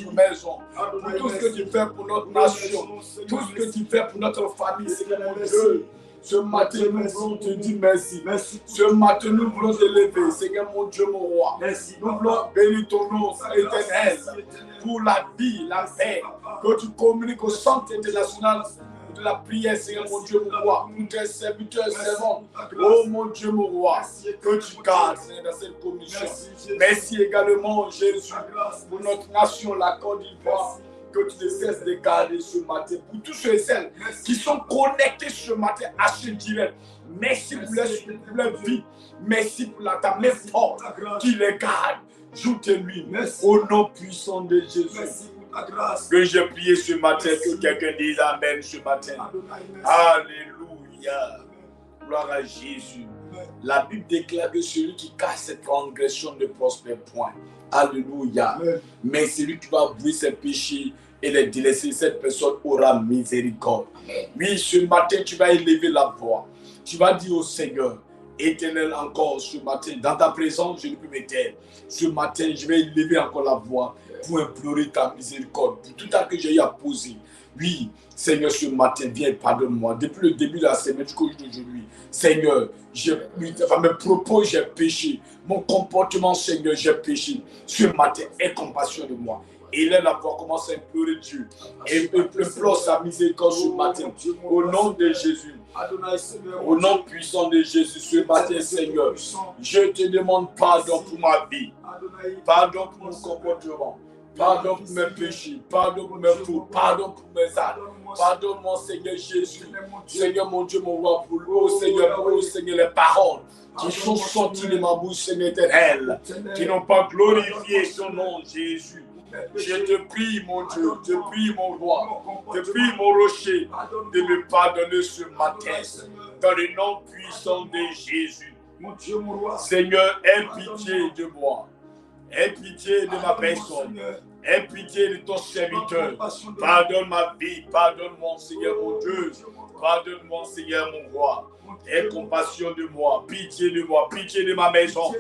notre maison, pour tout ce que tu fais pour notre nation, tout ce que tu fais pour notre famille, Seigneur mon Dieu. Ce matin, nous voulons te dire merci. Ce matin, nous voulons te lever, Seigneur mon Dieu, mon roi. Nous voulons bénir ton nom éternel pour la vie, la paix, que tu communiques au centre international de la prière, Seigneur mon Dieu, mon roi, pour tes serviteurs, servants. Oh mon Dieu, mon roi, que tu gardes, Seigneur, dans cette commission. Merci également, Jésus, pour notre nation, la Côte d'Ivoire. Que tu ne cesses de garder ce matin. Pour tous ceux et celles qui sont connectés ce matin à ce direct. Merci pour leur vie. Merci pour ta main forte qui les garde jour et nuit. Au nom puissant de Jésus. Que j'ai prié ce matin, que quelqu'un dise Amen ce matin. Alléluia. Gloire à Jésus. La Bible déclare que celui qui casse cette transgression ne prospère point. Alléluia. Mais celui qui va avouer ses péchés et les délaisser, cette personne aura miséricorde. Oui, ce matin, tu vas élever la voix. Tu vas dire au Seigneur, Éternel, encore ce matin, dans ta présence, je ne peux me taire. Ce matin, je vais élever encore la voix pour implorer ta miséricorde, pour tout acte que j'ai eu à poser. Oui, Seigneur, ce matin, viens et pardonne-moi. Depuis le début de la semaine jusqu'au jour d'aujourd'hui, Seigneur, mes propos, j'ai péché. Mon comportement, Seigneur, j'ai péché. Ce matin, aie compassion de moi. Et là, la voix commence à implorer Dieu. Et implore sa miséricorde ce matin. Au nom de Jésus. Au nom puissant de Jésus, ce matin, Seigneur, je te demande pardon pour ma vie. Pardon pour mon comportement. Pardon pour mes péchés, pardon pour mes fautes, pardon pour mes actes. Pardonne-moi, Seigneur Jésus. Seigneur mon Dieu, mon roi, pour Seigneur, les paroles qui sont sorties de ma bouche, Seigneur éternel, qui n'ont pas glorifié son nom, Jésus. Je te prie, mon Dieu, je te prie, mon roi, je te prie, mon rocher, de me pardonner ce matin, dans le nom puissant de Jésus. Seigneur, aie pitié de moi. Aie pitié de ma personne. Aie pitié de ton serviteur. Pardonne ma vie. Pardonne-moi, Seigneur mon Dieu. Pardonne-moi, Seigneur mon roi. Aie compassion de moi. Pitié de moi. Pitié de ma maison.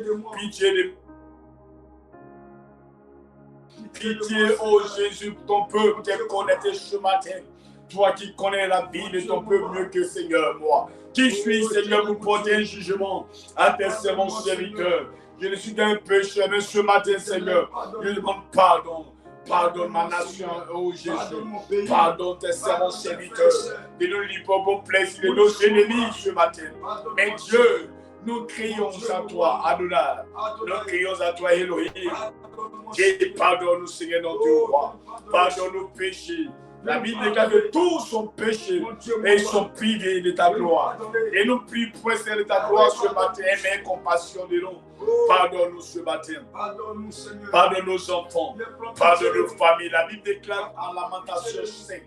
Pitié, oh Jésus, ton peuple qui est connecté ce matin. Toi qui connais la vie de ton peuple mieux que Seigneur, moi. Qui suis, Seigneur, pour porter un jugement à tes servants serviteurs. Je ne suis qu'un pécheur, mais ce matin, Seigneur, je demande pardon. Pardonne ma nation, oh Jésus. Pardonne tes servants serviteurs. De nos libres bon plaisir, de nos ennemis ce matin. Mais Dieu, nous crions à toi, Adonai. Nous crions à toi, Elohim. Dieu, pardonne-nous, Seigneur, notre roi. Pardonne nos péchés. La Bible déclare que tous sont péchés et ils sont privés de ta gloire. Et nous prions pour de ta gloire ce matin, mais compassion de nous. Pardonne-nous ce matin. Pardonne nos enfants. Pardonne nos familles. La Bible déclare en Lamentation 5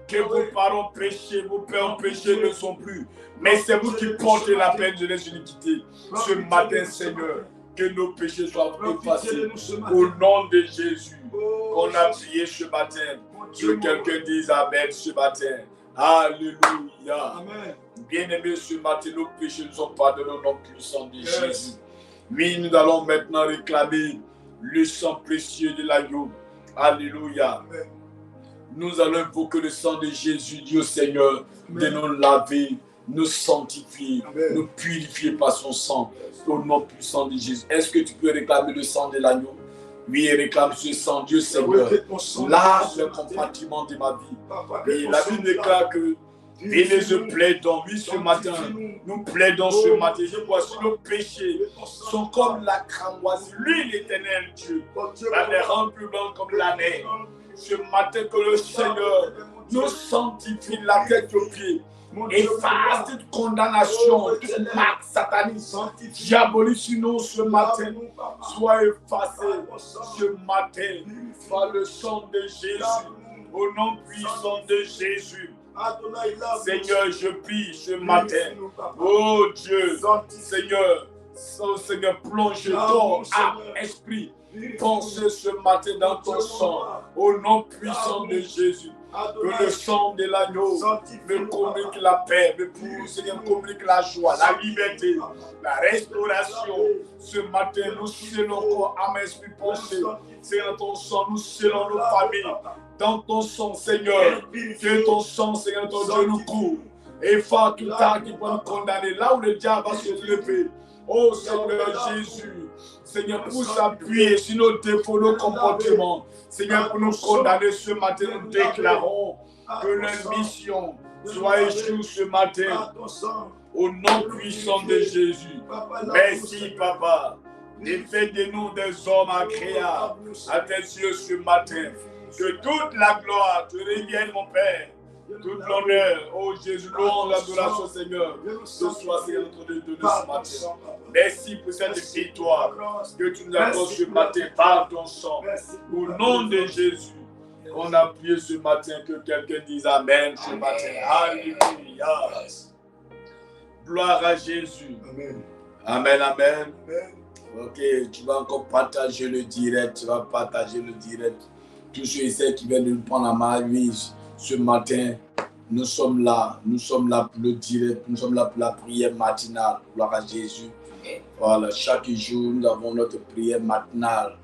que vos parents péchés, vos pères péchés ne sont plus. Mais c'est vous qui portez la peine de les iniquités. Ce matin, Seigneur, que nos péchés soient effacés. Au nom de Jésus, qu'on a prié ce matin. Que quelqu'un dise Amen ce matin. Alléluia. Bien-aimés, ce matin, nos péchés nous sont pardonnés au nom puissant de Jésus. Oui, nous allons maintenant réclamer le sang précieux de l'agneau. Alléluia. Nous allons invoquer le sang de Jésus, Dieu Seigneur, de nous laver, nous sanctifier, nous purifier par son sang. Au nom puissant de Jésus. Est-ce que tu peux réclamer le sang de l'agneau? Oui, réclame ce sang, Dieu Seigneur. Lave le compartiment de ma vie. Et la Bible déclare que venez, je plaidons. Oui, ce matin, nous plaidons ce matin. Je vois si nos péchés sont comme la cramoisie. Lui, l'éternel Dieu, va les rendre plus blancs comme la neige. Ce matin, que le Seigneur nous sanctifie la tête aux pieds. Efface toute condamnation, toute marque satanique, diabolique sur nous ce matin. Sois effacé ce matin par le sang de Jésus, au nom puissant de Jésus. Seigneur, je prie ce matin. Oh Dieu, Seigneur, Seigneur, plonge ton âme, esprit penser ce matin dans ton sang, au nom puissant de Jésus. Que le sang de l'agneau me communique la paix, me communique la joie, la liberté, la restauration. Ce matin, nous scellons encore âme, esprit, pensée. C'est dans ton sang, nous scellons nos familles. Dans ton sang, Seigneur, que ton sang, Seigneur, ton Dieu nous couvre. Et fa tout acte qui peut nous condamner, là où le diable va se lever. Oh Seigneur Jésus, Seigneur, pour s'appuyer sur nos défauts, nos comportements. Seigneur, pour nous condamner ce matin, nous déclarons que notre mission soit échouée ce matin. Au nom puissant de Jésus. Merci, Papa. Et fais de nous des hommes agréables à tes yeux ce matin. Que toute la gloire te revienne, mon Père. Toute l'honneur, oh Jésus, louange, l'adoration, Seigneur, ce soit Seigneur notre Dieu de ce matin. Merci pour cette victoire que tu nous accordes ce matin par ton sang. Au nom de Jésus, on a prié ce matin, que quelqu'un dise Amen ce matin. Alléluia. Gloire à Jésus. Amen, amen. Ok, tu vas encore partager le direct. Tu vas partager le direct. Tous ceux et celles qui viennent de nous prendre la main, oui, ce matin, nous sommes là pour le direct, nous sommes là pour la prière matinale, gloire à Jésus. Voilà, chaque jour, nous avons notre prière matinale,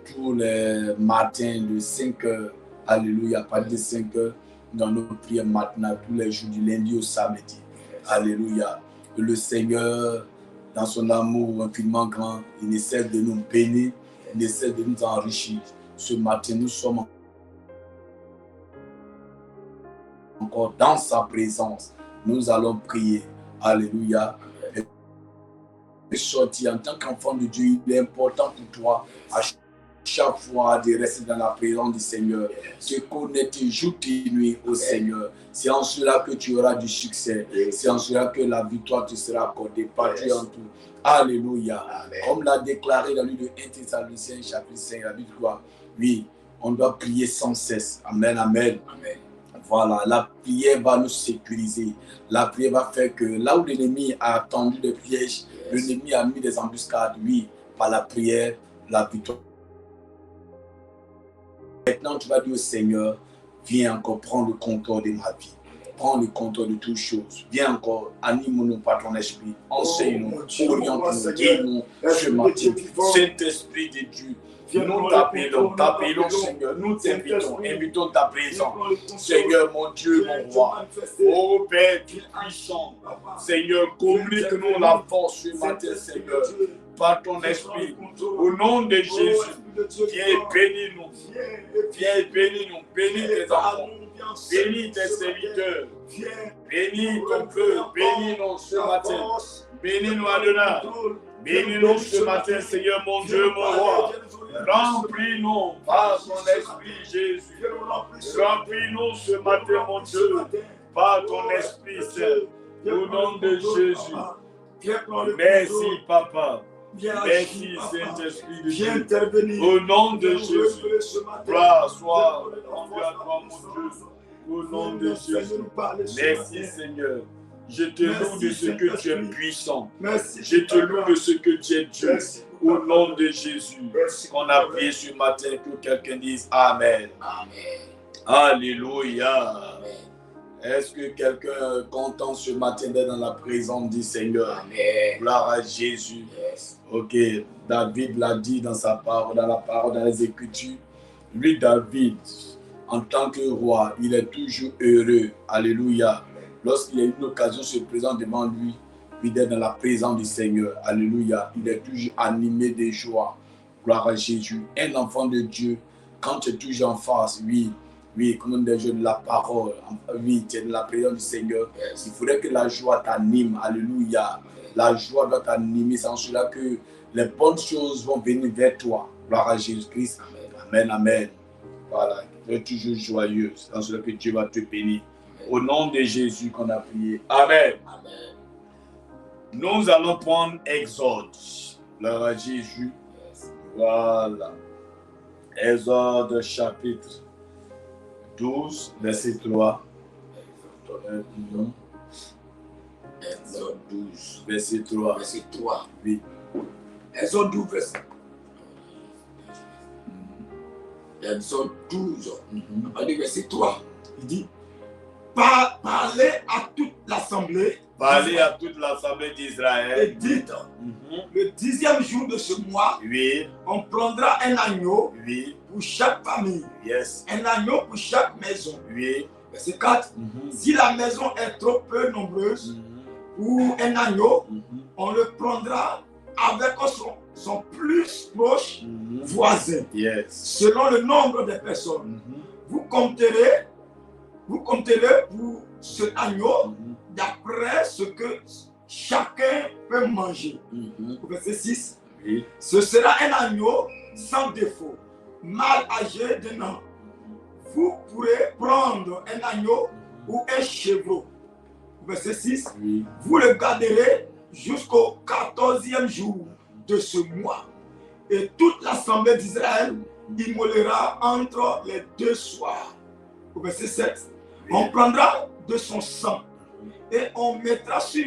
tous les matins de 5 heures, alléluia, à partir de 5 heures, dans nos prières matinales, tous les jours du lundi au samedi, alléluia. Que le Seigneur, dans son amour infiniment grand, il ne cesse de nous bénir, il ne cesse de nous enrichir. Ce matin, nous sommes encore dans sa présence. Nous allons prier. Alléluia. Et sortir en tant qu'enfant de Dieu, il est important pour toi à chaque fois de rester dans la présence du Seigneur. Te connaître jour et nuit au Seigneur. C'est en cela que tu auras du succès. C'est en cela que la victoire te sera accordée partout en tout. Alléluia. Amen. Comme l'a déclaré dans le livre de 1 Thessaloniciens chapitre 5, la Bible 3. Oui, on doit prier sans cesse. Amen, amen. Amen. Voilà, la prière va nous sécuriser. La prière va faire que là où l'ennemi a tendu des pièges, l'ennemi a mis des embuscades, oui, par la prière, la victoire. Maintenant, tu vas dire au Seigneur, viens encore prendre le contrôle de ma vie. Prends le contrôle de toutes choses. Viens encore, anime-nous par ton esprit. Enseigne-nous, oriente-nous, guide-nous ce matin. Saint-Esprit de Dieu, nous t'appelons, Seigneur. Nous t'invitons, invitons ta présence. Seigneur, mon Dieu, mon roi. Ô Père tout-puissant, Seigneur, communique-nous la force ce matin, Seigneur. Par ton esprit, au nom de Jésus, viens bénis-nous. Viens bénis-nous. Bénis tes enfants. Bénis tes serviteurs. Bénis ton peuple. Bénis-nous ce matin. Bénis-nous, Adonai. Bénis-nous ce matin, Seigneur, mon Dieu, mon roi. Remplis-nous par ton esprit, Jésus. Remplis-nous ce matin, mon Dieu, par ton esprit, Seigneur. Au nom de Jésus. Merci, Papa. Merci, Saint-Esprit de Dieu. Au nom de Jésus. Gloire soit rendue à toi, mon Dieu. Au nom de Jésus. Merci, Seigneur. Je te loue de ce que tu es puissant. Je te loue de ce que tu es Dieu. Au nom de Jésus. Qu'on a prié ce matin, que quelqu'un dise Amen. Amen. Alléluia. Est-ce que quelqu'un est content ce matin d'être dans la présence du Seigneur? Amen. Gloire à Jésus. Yes. Ok, David l'a dit dans sa parole, dans la parole, dans les Écritures. Lui, David, en tant que roi, il est toujours heureux. Alléluia. Lorsqu'il a une occasion de se présenter devant lui, il est dans la présence du Seigneur. Alléluia. Il est toujours animé de joie. Gloire à Jésus. Un enfant de Dieu, quand tu es toujours en face, oui, comme des jeunes de la parole, oui, tu es dans la présence du Seigneur. Il faudrait que la joie t'anime. Alléluia. La joie doit t'animer. C'est en cela que les bonnes choses vont venir vers toi. Gloire à Jésus-Christ. Amen, amen. Voilà. Tu es toujours joyeux. C'est en cela que Dieu va te bénir. Au nom de Jésus qu'on a prié. Amen. Amen. Nous allons prendre Exode. Gloire à Jésus. Voilà. Exode chapitre 12, verset 3. Exode 12, verset 3. Verset 3. Oui. Exode 12, verset. Exode 12, à partir du verset 3, il dit parlez à toute l'assemblée. Parlez à toute l'assemblée Et d'Israël. dites, le 10e jour de ce mois, Oui, on prendra un agneau oui, pour chaque famille, yes, un agneau pour chaque maison. oui. Verset 4, si la maison est trop peu nombreuse pour un agneau, on le prendra avec son plus proche voisin, Yes. selon le nombre de personnes. Vous compterez pour ce agneau d'après ce que chacun peut manger. Verset 6, Oui. ce sera un agneau sans défaut, mâle âgé d'un an. Vous pourrez prendre un agneau ou un chevreau. Verset 6, Oui. vous le garderez jusqu'au 14e jour de ce mois. Et toute l'assemblée d'Israël immolera entre les 2 soirs. Verset 7, on prendra de son sang et on mettra sur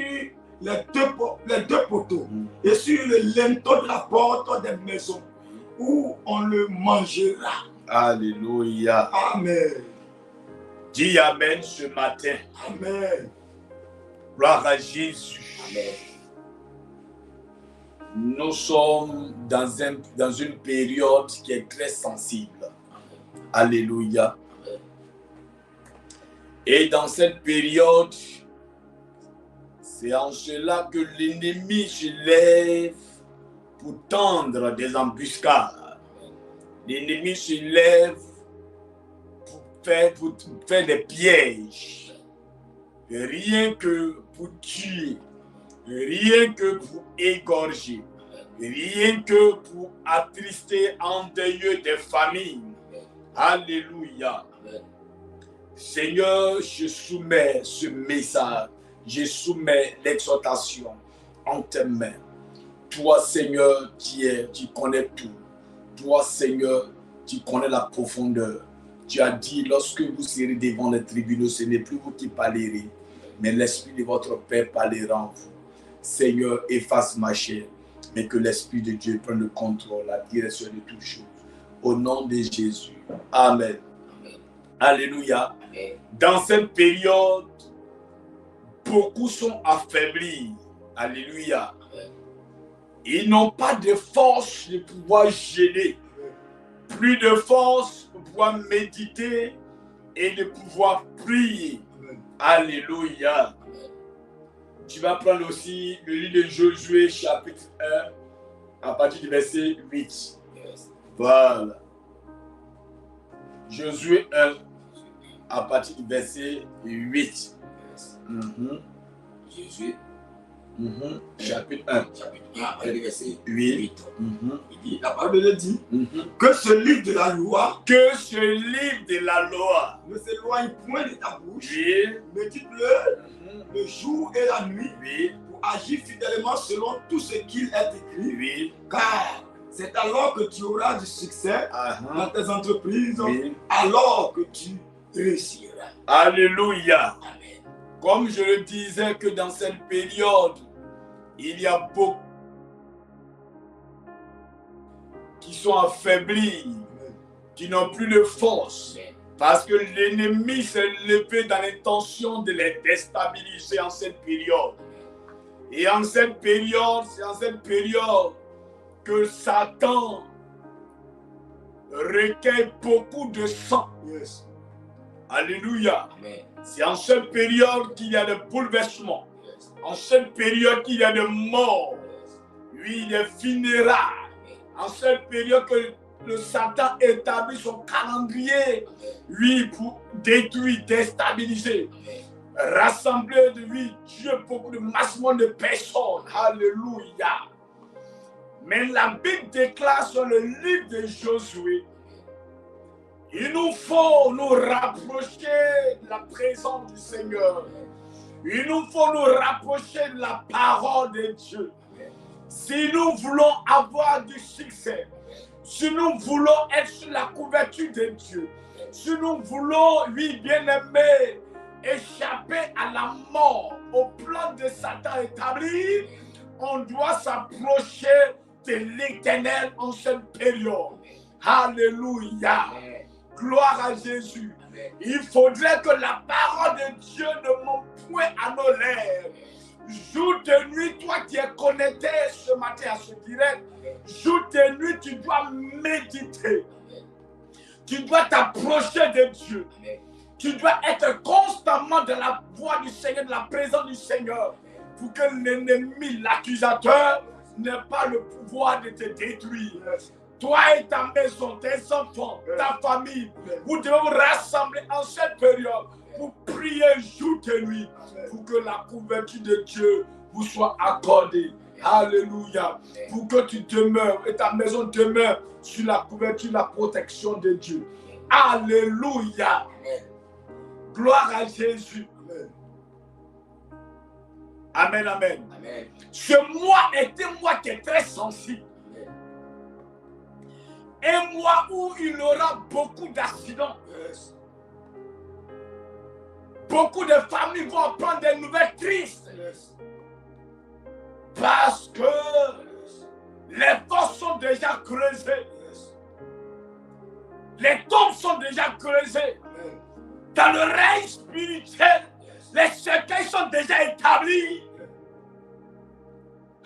les deux poteaux et sur le linteau de la porte des maisons où on le mangera. Alléluia. Amen. Dis Amen ce matin. Amen. Gloire à Jésus. Amen. Nous sommes dans une période qui est très sensible. Alléluia. Et dans cette période, c'est en cela que l'ennemi se lève pour tendre des embuscades. L'ennemi se lève pour faire des pièges. Rien que pour tuer. Rien que pour égorger. Rien que pour attrister, endeuiller des familles. Alléluia. Seigneur, je soumets ce message. Je soumets l'exhortation en tes mains. Toi, Seigneur, tu connais tout. Toi, Seigneur, tu connais la profondeur. Tu as dit, lorsque vous serez devant les tribunaux, ce n'est plus vous qui parlerez, mais l'Esprit de votre Père parlera en vous. Seigneur, efface ma chair, mais que l'Esprit de Dieu prenne le contrôle, la direction de toutes choses. Au nom de Jésus. Amen. Amen. Alléluia. Amen. Dans cette période, beaucoup sont affaiblis. Alléluia. Amen. Ils n'ont pas de force de pouvoir gêner. Plus de force pour pouvoir méditer et de pouvoir prier. Amen. Alléluia. Amen. Tu vas prendre aussi le livre de Josué chapitre 1 à partir du verset 8. Yes. Voilà. Josué 1 à partir du verset 8. Yes. Jésus, Chapitre 1. chapitre 1, après le verset 8. 8. Il dit, la parole de Dieu dit que ce livre de la loi Que ce livre de la loi, ne s'éloigne point de ta bouche. oui, Médite-le le jour et la nuit oui, pour agir fidèlement selon tout ce qu'il est écrit. oui, Car c'est alors que tu auras du succès dans tes entreprises, oui. alors que tu réussiras. Alléluia. Amen. Comme je le disais que dans cette période, il y a beaucoup qui sont affaiblis, qui n'ont plus de force. Amen. Parce que l'ennemi s'est levé dans l'intention de les déstabiliser en cette période. Et en cette période, c'est en cette période que Satan recueille beaucoup de sang. Yes. Alléluia. Amen. C'est en cette période qu'il y a des bouleversements. Yes. En cette période qu'il y a des morts. Yes. Oui, des funérailles. En cette période que le Satan établit son calendrier, oui, pour détruire, déstabiliser, rassembler de lui, Dieu, beaucoup de massement de personnes. Alléluia. Mais la Bible déclare sur le livre de Josué, il nous faut nous rapprocher de la présence du Seigneur. Il nous faut nous rapprocher de la parole de Dieu. Si nous voulons avoir du succès, si nous voulons être sur la couverture de Dieu, si nous voulons, lui, bien-aimé, échapper à la mort, au plan de Satan établi, on doit s'approcher de l'Éternel en cette période. Alléluia. Amen. Gloire à Jésus. Amen. Il faudrait que la parole de Dieu ne monte point à nos lèvres. Jour de nuit, toi qui es connecté ce matin à ce direct, jour de nuit, tu dois méditer. Tu dois t'approcher de Dieu. Amen. Tu dois être constamment dans la voix du Seigneur, de la présence du Seigneur, pour que l'ennemi, l'accusateur, n'ait pas le pouvoir de te détruire. Toi et ta maison, tes enfants, ta famille, vous devez vous rassembler en cette période pour prier jour et nuit, pour que la couverture de Dieu vous soit accordée. Alléluia. Pour que tu demeures et ta maison demeure sur la couverture, la protection de Dieu. Alléluia. Gloire à Jésus. Amen, amen. Amen. Ce mois était un mois qui est très sensible. Un mois où il y aura beaucoup d'accidents. Yes. Beaucoup de familles vont apprendre des nouvelles tristes. Yes. Parce que les forces sont déjà creusées. Yes. Les tombes sont déjà creusées. Amen. Dans le règne spirituel, Yes. les cercueils sont déjà établis.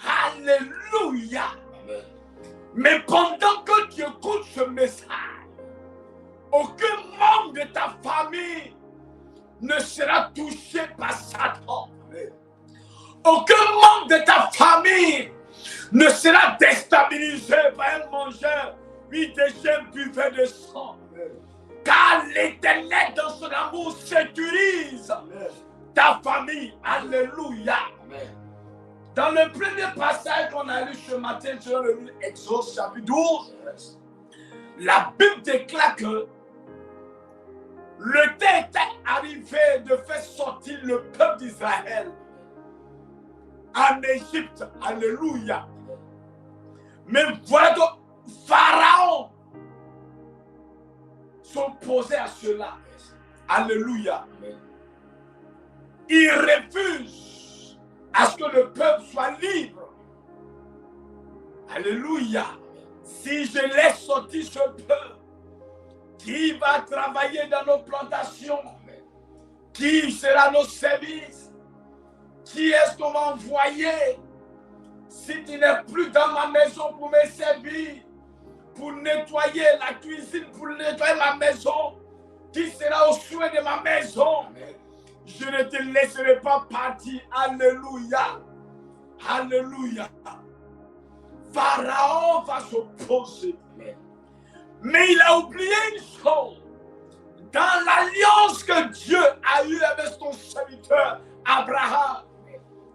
Alléluia. Amen. Mais pendant que tu écoutes ce message, aucun membre de ta famille ne sera touché par Satan. Amen. Aucun membre de ta famille ne sera déstabilisé par un mangeur, oui, des chiens buveurs de sang. Amen. Car l'Éternel, dans son amour, sécurise Amen. ta famille. Alléluia. Amen. Dans le premier passage qu'on a lu ce matin sur le livre Exode chapitre 12, Yes. la Bible déclare que le temps était arrivé de faire sortir le peuple d'Israël en Égypte. Alléluia. Mais voilà que Pharaon s'opposait à cela. Alléluia. Amen. Il refuse à ce que le peuple soit libre. Alléluia. Si je laisse sortir ce peuple, qui va travailler dans nos plantations? Amen. Qui sera nos services? Qui est-ce qu'on va envoyer? Si tu n'es plus dans ma maison pour me servir, pour nettoyer la cuisine, pour nettoyer ma maison, qui sera au soin de ma maison? Amen. Je ne te laisserai pas partir. Alléluia. Alléluia. Pharaon va s'opposer. Amen. Mais il a oublié une chose. Dans l'alliance que Dieu a eue avec son serviteur Abraham,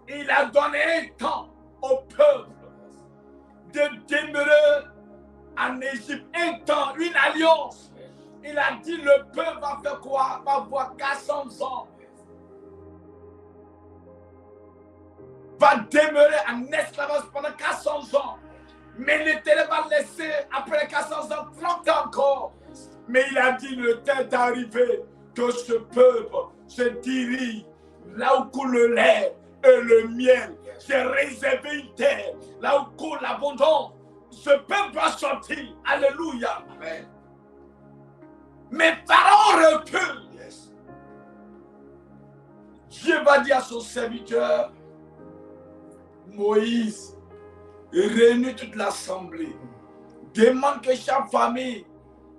il a donné un temps au peuple de demeurer en Égypte. Un temps, une alliance. Il a dit le peuple va faire quoi? Va avoir 400 ans. Va demeurer en esclavage pendant 400 ans. Mais l'Éternel va laisser après 400 ans 30 ans encore. Mais il a dit le temps est arrivé que ce peuple se dirige là où coule le lait et le miel. C'est réservé une terre là où coule l'abondance. Ce peuple doit sortir. Alléluia. Amen. Mais Pharaon recule. Yes. Dieu va dire à son serviteur Moïse, réunis toute l'assemblée. Demande que chaque famille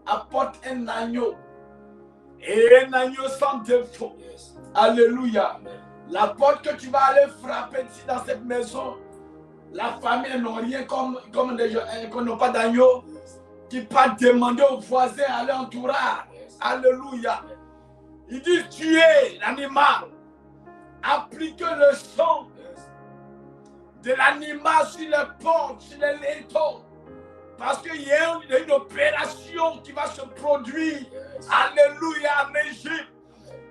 apporte un agneau. Et un agneau sans défaut. Yes. Alléluia. Amen. La porte que tu vas aller frapper ici dans cette maison, la famille n'a rien comme des gens qui n'ont pas d'agneau, qui partent demander aux voisins, à l'entourage. Yes. Alléluia. Il dit tuer l'animal, appliquer le sang Yes. de l'animal sur les portes, sur les linteaux. Parce qu'il y a une opération qui va se produire. Yes. Alléluia, en Égypte.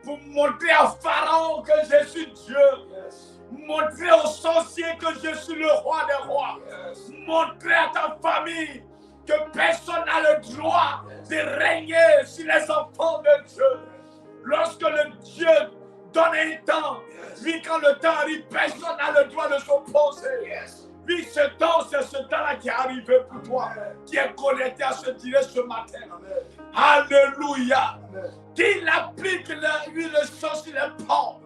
Pour montrer à Pharaon que je suis Dieu. Yes. Montrer aux sorciers que je suis le roi des rois. Yes. Montrer à ta famille que personne n'a le droit de régner sur les enfants de Dieu. Lorsque le Dieu donne un temps, oui, quand le temps arrive, personne n'a le droit de s'opposer. Yes. Oui, ce temps, c'est ce temps-là qui qui est arrivé pour toi, qui est connecté à ce direct ce matin. Alléluia. Qu'il applique l'huile sur les ponts.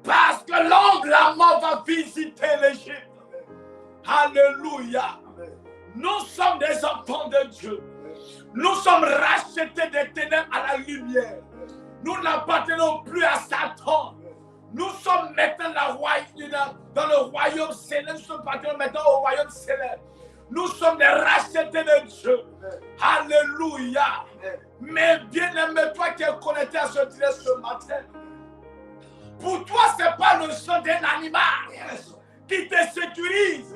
Parce que l'ange, la mort va visiter l'Égypte. Alléluia. Nous sommes des enfants de Dieu. Nous sommes rachetés des ténèbres à la lumière. Nous n'appartenons plus à Satan. Nous sommes maintenant dans le royaume céleste. Nous sommes maintenant au royaume céleste. Nous sommes des rachetés de Dieu. Alléluia. Mais bien-aimé, toi qui es connecté à ce direct ce matin, pour toi, ce n'est pas le sang d'un animal qui te sécurise,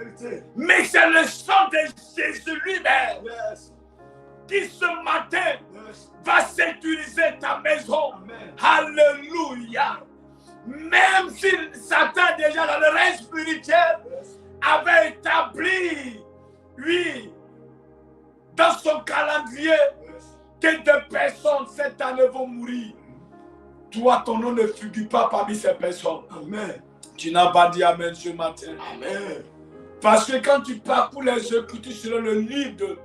mais c'est le sang de Jésus lui-même qui ce matin va sécuriser ta maison. Alléluia. Même si Satan déjà dans le règne spirituel avait établi, oui, dans son calendrier que des personnes cette année vont mourir. Toi, ton nom ne figure pas parmi ces personnes. Amen. Tu n'as pas dit Amen ce matin. Amen. Parce que quand tu parcours les Écritures sur le livre de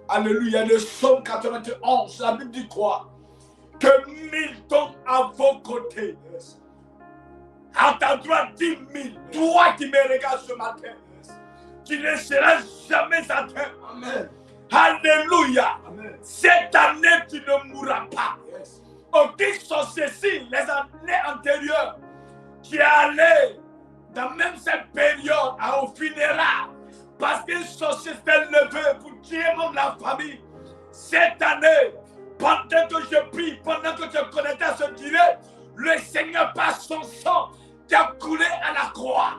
Alléluia, le Psaume 91, la Bible dit quoi? Que 1000 tombent à vos côtés. À ta droite 10 000. Toi qui me regardes ce matin, tu ne seras jamais atteint. Amen. Alléluia. Amen. Cette année, tu ne mourras pas. Yes. Aucune sorcier, les années antérieures, qui est allé dans même cette période au funérailles, parce qu'une sorcier s'est levée pour tuer même la famille. Cette année, pendant que je prie, pendant que je connecte à ce direct, le Seigneur par son sang qui a coulé à la croix,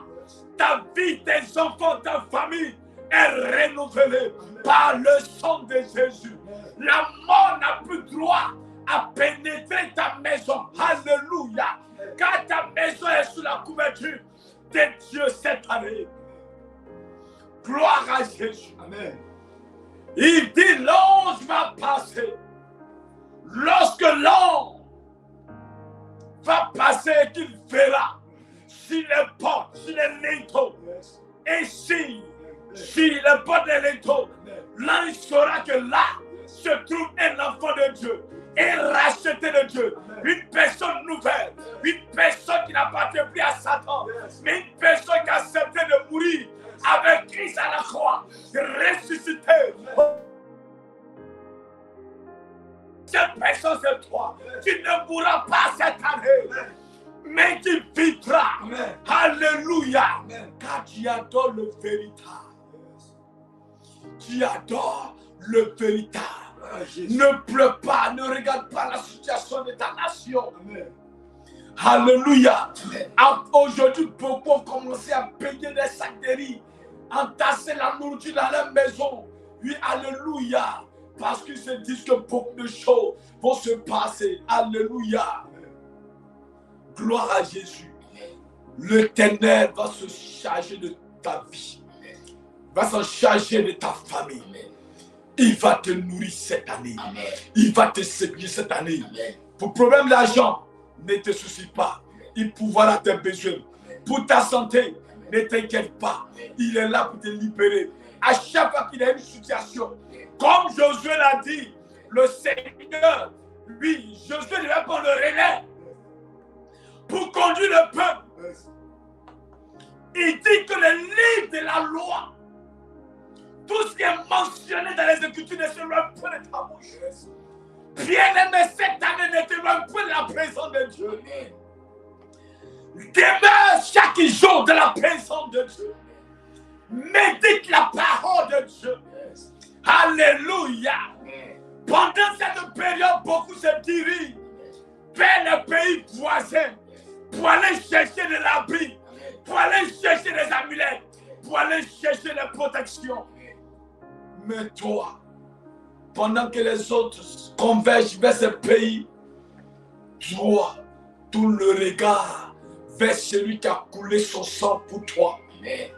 ta vie, tes enfants, ta famille est renouvelée par le sang de Jésus. La mort n'a plus droit à pénétrer ta maison. Alléluia. Car ta maison est sous la couverture de Dieu cette année. Gloire à Jésus. Amen. Il dit l'ange va passer. Lorsque l'ange va passer et qu'il verra si les portes, si les linteaux, et si les portes des linteaux, l'ange saura que là se trouve un enfant de Dieu, un racheté de Dieu, une personne nouvelle, une personne qui n'appartient plus à Satan, mais une personne qui a accepté de mourir avec Christ à la croix, ressuscité. Cette personne, c'est toi. Tu ne mourras pas cette année, mais tu vivras. Alléluia. Car tu adores le véritable. Tu adores le véritable. Ne pleure pas, ne regarde pas la situation de ta nation. Amen. Alléluia. Aujourd'hui, beaucoup ont commencé à payer des sacs de riz, entasser la nourriture dans leur maison. Oui, alléluia. Parce qu'ils se disent que beaucoup de choses vont se passer. Alléluia. Gloire à Jésus. L'Éternel va se charger de ta vie. Va se charger de ta famille. Il va te nourrir cette année. Amen. Il va te sécuriser cette année. Amen. Pour le problème d'argent, ne te soucie pas. Il pourvoira tes besoins. Amen. Pour ta santé, ne t'inquiète pas. Amen. Il est là pour te libérer. À chaque fois qu'il y a une situation, comme Josué l'a dit, le Seigneur, oui, Josué devait prendre le relais pour conduire le peuple. Il dit que le livre de la loi, tout ce qui est mentionné dans les Écritures ne s'éloigne pas de ta bouche. Bien-aimé, cette année ne t'éloigne pas de la présence de Dieu. Demeure chaque jour de la présence de Dieu. Médite la parole de Dieu. Alléluia. Pendant cette période, beaucoup se dirigent vers les pays voisins pour aller chercher de l'abri, pour aller chercher des amulettes, pour aller chercher des protections. Mais toi, pendant que les autres convergent vers ce pays, toi, tourne le regard vers celui qui a coulé son sang pour toi. Amen.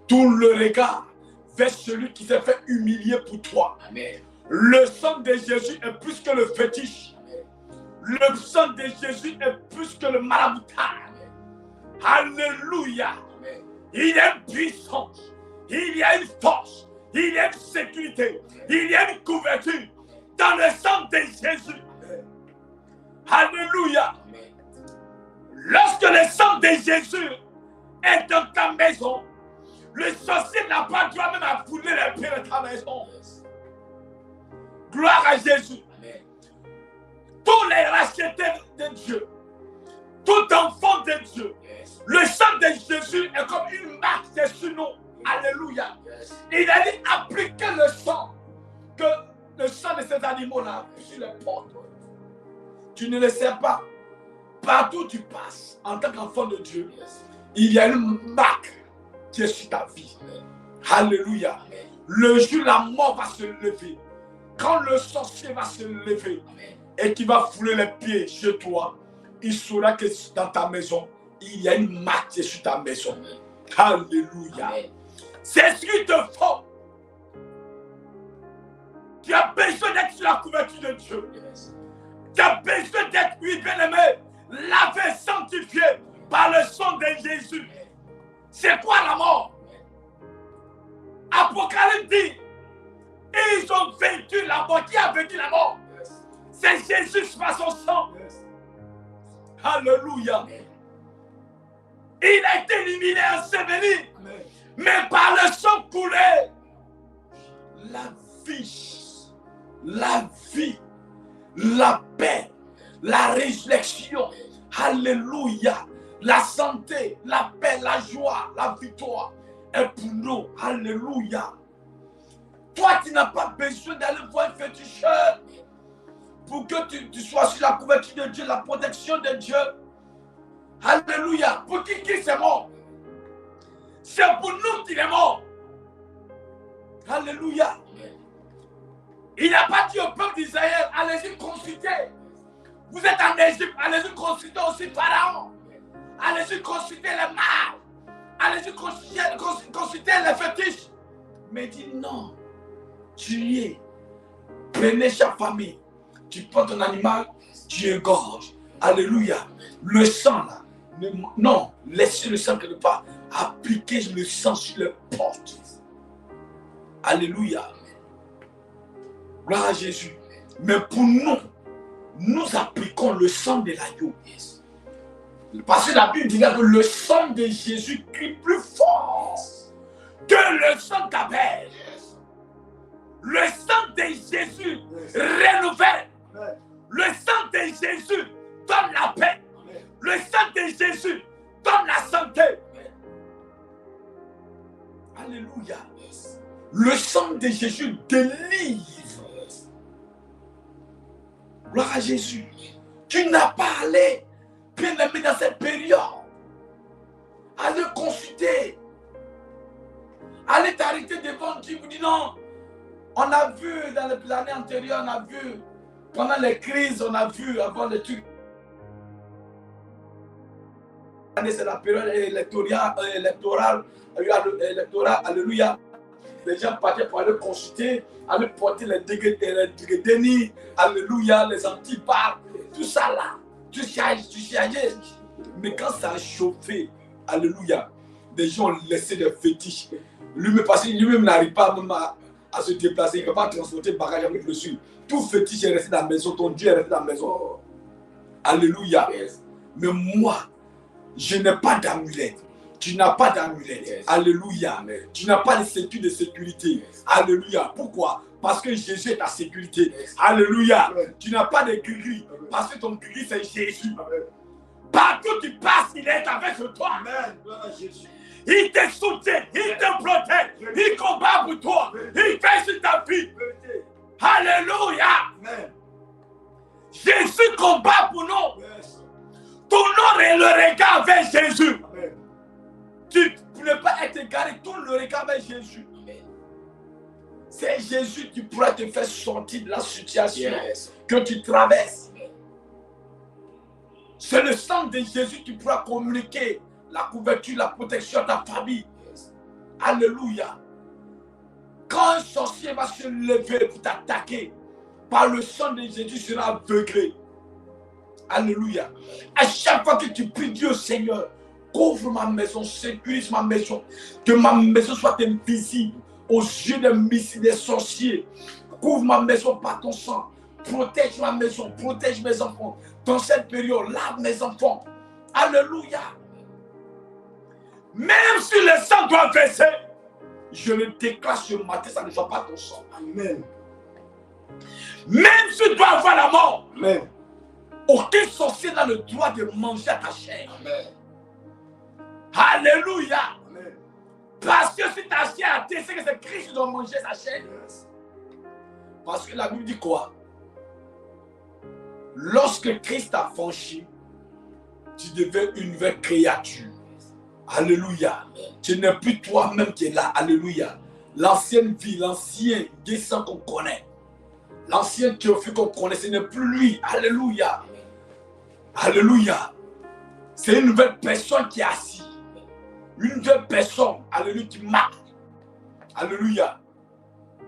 Tourne le regard vers celui qui s'est fait humilier pour toi. Amen. Le sang de Jésus est plus que le fétiche. Amen. Le sang de Jésus est plus que le maraboutage. Alléluia. Amen. Il est puissant. il y a une force, il y a une sécurité, il y a une couverture dans le sang de Jésus. Alléluia. Lorsque le sang de Jésus est dans ta maison, le sorcier n'a pas droit même à fouler les pieds de ta maison. Gloire à Jésus. Tous les rachetés de Dieu, tout enfant de Dieu, le sang de Jésus est comme une marque dessus nous. Alléluia. Il a dit appliquez le sang, que le sang de ces animaux-là sur les portes. Tu ne le sais pas. Partout où tu passes, en tant qu'enfant de Dieu, il y a une marque qui est sur ta vie. Alléluia. Le jour où la mort va se lever, quand le sorcier va se lever et qu'il va fouler les pieds chez toi, il saura que dans ta maison, il y a une marque qui est sur ta maison. Alléluia. C'est ce qu'il te faut. Tu as besoin d'être sur la couverture de Dieu. Tu as besoin d'être, oui, bien-aimé, lavé, sanctifié par le sang de Jésus. C'est quoi la mort? Apocalypse dit, ils ont vaincu la mort. Qui a vaincu la mort? C'est Jésus par son sang. Alléluia. Il a été éliminé, enseveli. Mais par le sang coulé, la vie, la paix, la résurrection, alléluia, la santé, la paix, la joie, la victoire est pour nous, alléluia. Toi, tu n'as pas besoin d'aller voir un féticheur pour que tu sois sur la couverture de Dieu, la protection de Dieu. Alléluia. Pour qui c'est mort? C'est pour nous qu'il est mort. Alléluia. Il n'a pas dit au peuple d'Israël, allez-y consulter. Vous êtes en Égypte, allez-y consulter aussi Pharaon. Allez-y consulter les mages. Allez-y consulter les fétiches. Mais il dit non. Tuez. Prenez chaque famille. Tu prends ton animal, tu égorges. Alléluia. Le sang là. Non, laissez le sang quelque part. Appliquez le sang sur les portes. Alléluia. Gloire à Jésus. Mais pour nous, nous appliquons le sang de l'agneau. Parce que la Bible dit que le sang de Jésus crie plus fort que le sang d'Abel. Le sang de Jésus renouvelle. Le sang de Jésus donne la paix. Le sang de Jésus donne la santé. Alléluia. Le sang de Jésus délivre. Gloire à Jésus. Tu n'as pas allé, bien aimé, dans cette période. Allez consulter. Allez t'arrêter devant Dieu. Vous dites non. On a vu dans les années antérieures, on a vu pendant les crises, on a vu avant les trucs. C'est la période électorale, alléluia. Les gens partaient pour aller consulter, aller porter les dénis, alléluia, les antipas, tout ça là. Tu chargeais. Mais quand ça a chauffé, alléluia, des gens ont laissé des fétiches. Lui-même n'arrive pas même à se déplacer, il ne peut pas transporter le bagage avec le sucre. Tout fétiche est resté dans la maison, ton Dieu est resté dans la maison. Alléluia. Mais moi, je n'ai pas d'amulette. Tu n'as pas d'amulette. Yes. Alléluia. Amen. Tu n'as pas de sécurité. Yes. Alléluia. Pourquoi? Parce que Jésus est ta sécurité. Yes. Alléluia. Amen. Tu n'as pas de gris. Parce que ton gris c'est Jésus. Amen. Partout où tu passes, il est avec toi. Amen. Il te soutient, il te protège, il combat pour toi, il fait sur ta vie. Alléluia. Amen. Jésus combat pour nous. Yes. Tournons le regard vers Jésus. Amen. Tu ne peux pas être égaré, tourne le regard vers Jésus. Amen. C'est Jésus qui pourra te faire sortir de la situation que tu traverses. Amen. C'est le sang de Jésus qui pourra communiquer la couverture, la protection de ta famille. Yes. Alléluia. Quand un sorcier va se lever pour t'attaquer, par le sang de Jésus sera aveuglé. Alléluia. À chaque fois que tu pries Dieu, Seigneur, couvre ma maison, sécurise ma maison. Que ma maison soit invisible aux yeux des sorciers. Couvre ma maison par ton sang. Protège ma maison, protège mes enfants. Dans cette période, lave mes enfants. Alléluia. Même si le sang doit verser, je le déclare ce matin, ça ne soit pas ton sang. Amen. Même si tu dois avoir la mort, Amen. aucun sorcier n'a le droit de manger à ta chair. Amen. Alléluia. Amen. Parce que si ta chair a décidé que c'est Christ qui doit manger sa chair. Yes. Parce que la Bible dit quoi? Lorsque Christ a franchi, tu deviens une nouvelle créature. Alléluia. Tu n'es plus toi-même qui es là. Alléluia. L'ancienne vie, l'ancien dessin qu'on connaît, l'ancien Théophile qu'on connaît, ce n'est plus lui. Alléluia. Alléluia. C'est une nouvelle personne qui est assise. Une nouvelle personne, alléluia, qui marche. Alléluia.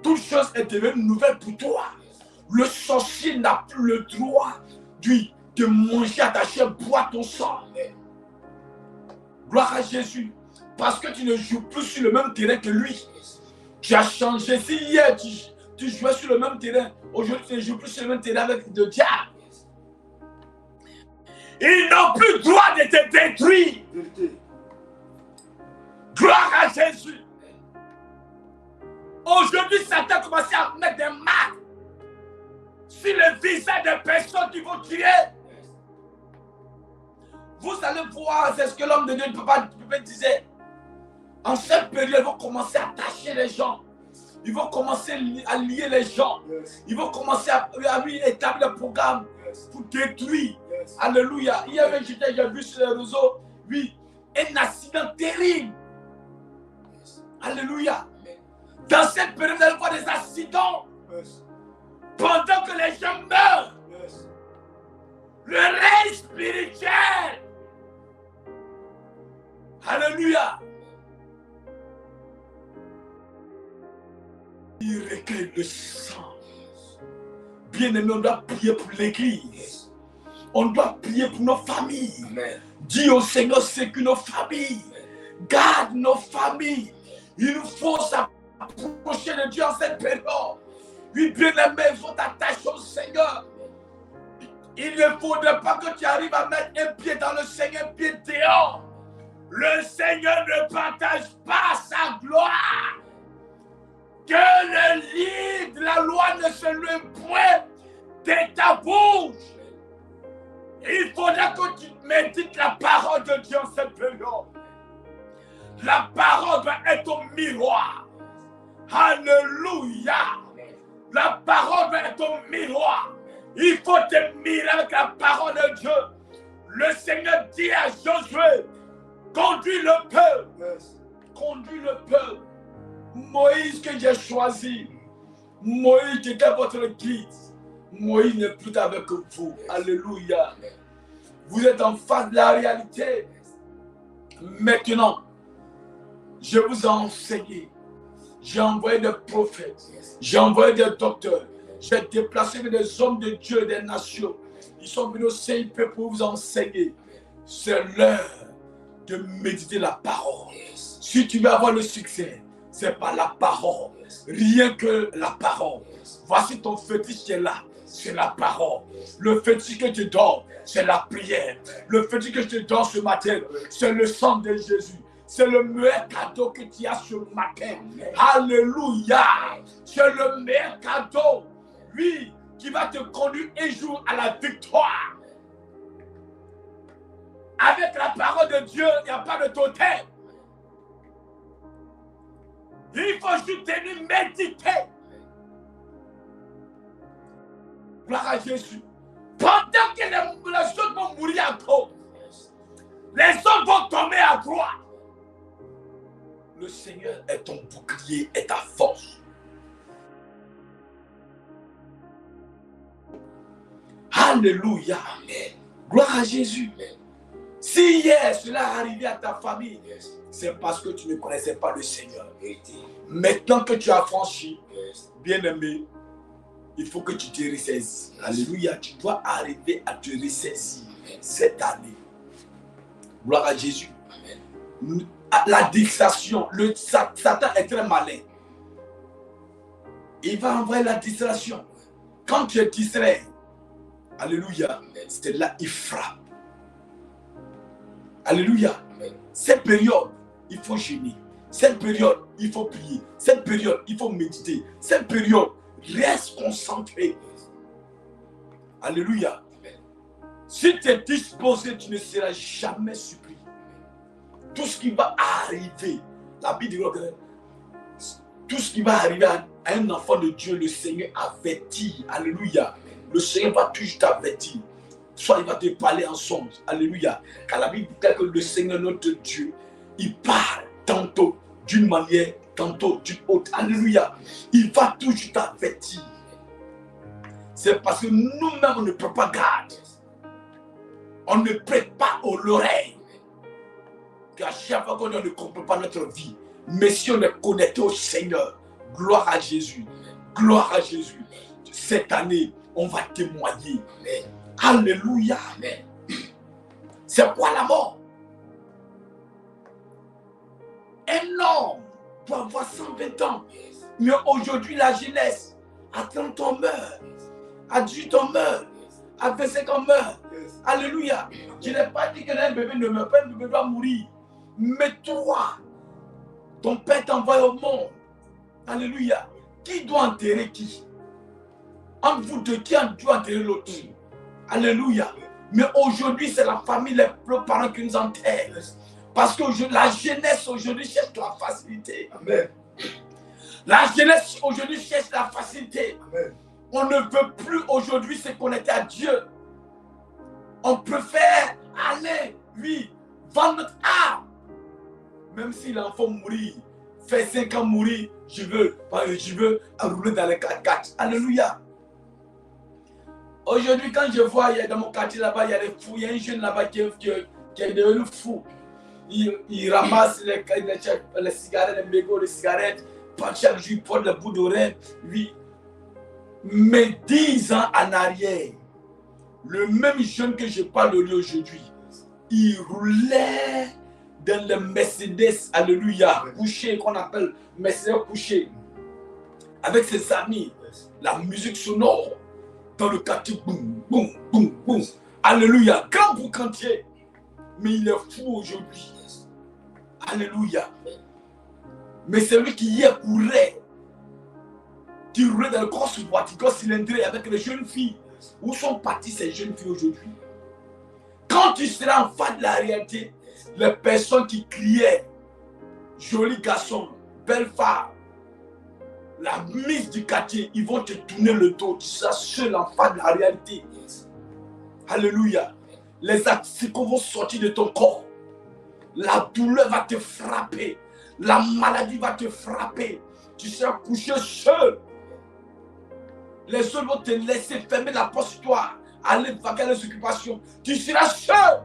Toute chose est devenue nouvelle pour toi. Le sorcier n'a plus le droit de manger à ta chair, boire ton sang. Gloire à Jésus. Parce que tu ne joues plus sur le même terrain que lui. Tu as changé. Si hier tu jouais sur le même terrain, aujourd'hui tu ne joues plus sur le même terrain avec le diable. Ils n'ont plus le droit de te détruire. Gloire à Jésus. Aujourd'hui, Satan commence à mettre des marques sur le visage des personnes qui vont tuer. Vous allez voir, c'est ce que l'homme de Dieu ne peut pas dire. En cette période, ils vont commencer à attacher les gens. Ils vont commencer à lier les gens. Ils vvont commencer à établir des programmes pour détruire. Alléluia. Hier, j'ai vu sur les réseaux, oui, un accident terrible. Alléluia. Dans cette période, vous allez voir des accidents. Pendant que les gens meurent. Le règne spirituel. Alléluia. Il recueille le sang. Bien-aimé, on doit prier pour l'église. On doit prier pour nos familles. Dis au Seigneur, sécure nos familles. Garde nos familles. Il nous faut s'approcher de Dieu en cette période. Oui, bien-aimé, il faut t'attacher au Seigneur. Il ne faudrait pas que tu arrives à mettre un pied dans le Seigneur, un pied dehors. Le Seigneur ne partage pas sa gloire. Que le livre de la loi ne se loue point de ta bouche. Il faudra que tu médites la parole de Dieu en cette période. La parole doit être ton miroir. Alléluia. La parole doit être ton miroir. Il faut te mirer avec la parole de Dieu. Le Seigneur dit à Josué, conduis le peuple. Conduis le peuple. Moïse que j'ai choisi. Moïse qui était votre guide. Moïse n'est plus avec vous. Alléluia. Vous êtes en face de la réalité. Maintenant, je vous ai enseigné. J'ai envoyé des prophètes. J'ai envoyé des docteurs. J'ai déplacé des hommes de Dieu, des nations. Ils sont venus au CIP pour vous enseigner. C'est l'heure de méditer la parole. Si tu veux avoir le succès, c'est par la parole. Rien que la parole. Voici ton fétiche qui est là. C'est la parole. Le fétiche que tu donnes, c'est la prière. Le fétiche que je te donne ce matin, c'est le sang de Jésus. C'est le meilleur cadeau que tu as ce matin. Alléluia. C'est le meilleur cadeau. Oui, qui va te conduire un jour à la victoire. Avec la parole de Dieu, il n'y a pas de totem. Il faut juste tenir, méditer. Gloire à Jésus. Pendant que les autres vont mourir à gauche, les autres vont tomber à droite. Le Seigneur est ton bouclier et ta force. Alléluia. Amen. Gloire à Jésus. Si hier cela est arrivé à ta famille, c'est parce que tu ne connaissais pas le Seigneur. Maintenant que tu as franchi, bien-aimé, il faut que tu te ressaisisses. Alléluia. Tu dois arriver à te ressaisir cette année. Gloire à Jésus. la distraction. Satan est très malin. Il va envoyer la distraction. Quand tu es distrait, alléluia, c'est là il frappe. Alléluia. Cette période, il faut jeûner. Cette période, il faut prier. Cette période, il faut méditer. Cette période, reste concentré. Alléluia. Si tu es disposé, tu ne seras jamais surpris. Tout ce qui va arriver, la Bible dit que tout ce qui va arriver à un enfant de Dieu, le Seigneur avertit. Alléluia. Le Seigneur va toujours t'avertir. Soit il va te parler en songe. Alléluia. Car la Bible dit que le Seigneur, notre Dieu, il parle tantôt d'une manière, tantôt d'une autre. Alléluia. Il va toujours t'avertir. C'est parce que nous-mêmes, on ne peut pas garder. On ne prête pas aux l'oreille. Qu'à chaque fois qu'on ne comprend pas notre vie, mais si on est connecté au Seigneur, gloire à Jésus. Gloire à Jésus. Cette année, on va témoigner. Alléluia. C'est quoi la mort? Un homme peut avoir 120 ans, mais aujourd'hui, la jeunesse, à 30 ans meurt, à 18 ans meurt, à 25 ans meurt. Alléluia. Je n'ai pas dit qu'un bébé ne meurt pas, un bébé doit mourir. Mais toi, ton père t'envoie au monde. Alléluia. Qui doit enterrer qui? Entre vous deux, qui doit enterrer l'autre? Alléluia. Mais aujourd'hui, c'est la famille, les parents qui nous enterrent. Parce que la jeunesse aujourd'hui cherche la facilité. Amen. La jeunesse aujourd'hui cherche la facilité. Amen. On ne veut plus aujourd'hui se connecter à Dieu. On préfère aller, oui, vendre notre âme. Même si l'enfant mourit, fait 5 ans mourir, je veux rouler dans les 4x4. Alléluia. Aujourd'hui, quand je vois, il y a dans mon quartier là-bas, il y a des fous, il y a un jeune là-bas qui est devenu fou. Il ramasse les cigarettes, les mégots de cigarettes, par chaque jour, il porte le bout d'oreille. Oui. Mais 10 ans en arrière, le même jeune que je parle de lui aujourd'hui, il roulait dans le Mercedes, alléluia, couché, qu'on appelle Mercedes couché, avec ses amis, la musique sonore, dans le quartier, boum, boum, boum, boum, alléluia, grand boucantier, mais il est fou aujourd'hui, alléluia. Mais c'est lui qui hier courait, qui roulait dans le grosse voiture, grosse cylindrée avec les jeunes filles. Où sont parties ces jeunes filles aujourd'hui? Quand tu seras en face de la réalité, les personnes qui criaient, joli garçon, belle femme, la mise du quartier, ils vont te tourner le dos. Tu seras seul en face de la réalité. Alléluia. Les anticorps vont sortir de ton corps. La douleur va te frapper. La maladie va te frapper. Tu seras couché seul. Les autres vont te laisser fermer la porte sur toi, aller vaquer les occupations. Tu seras seul.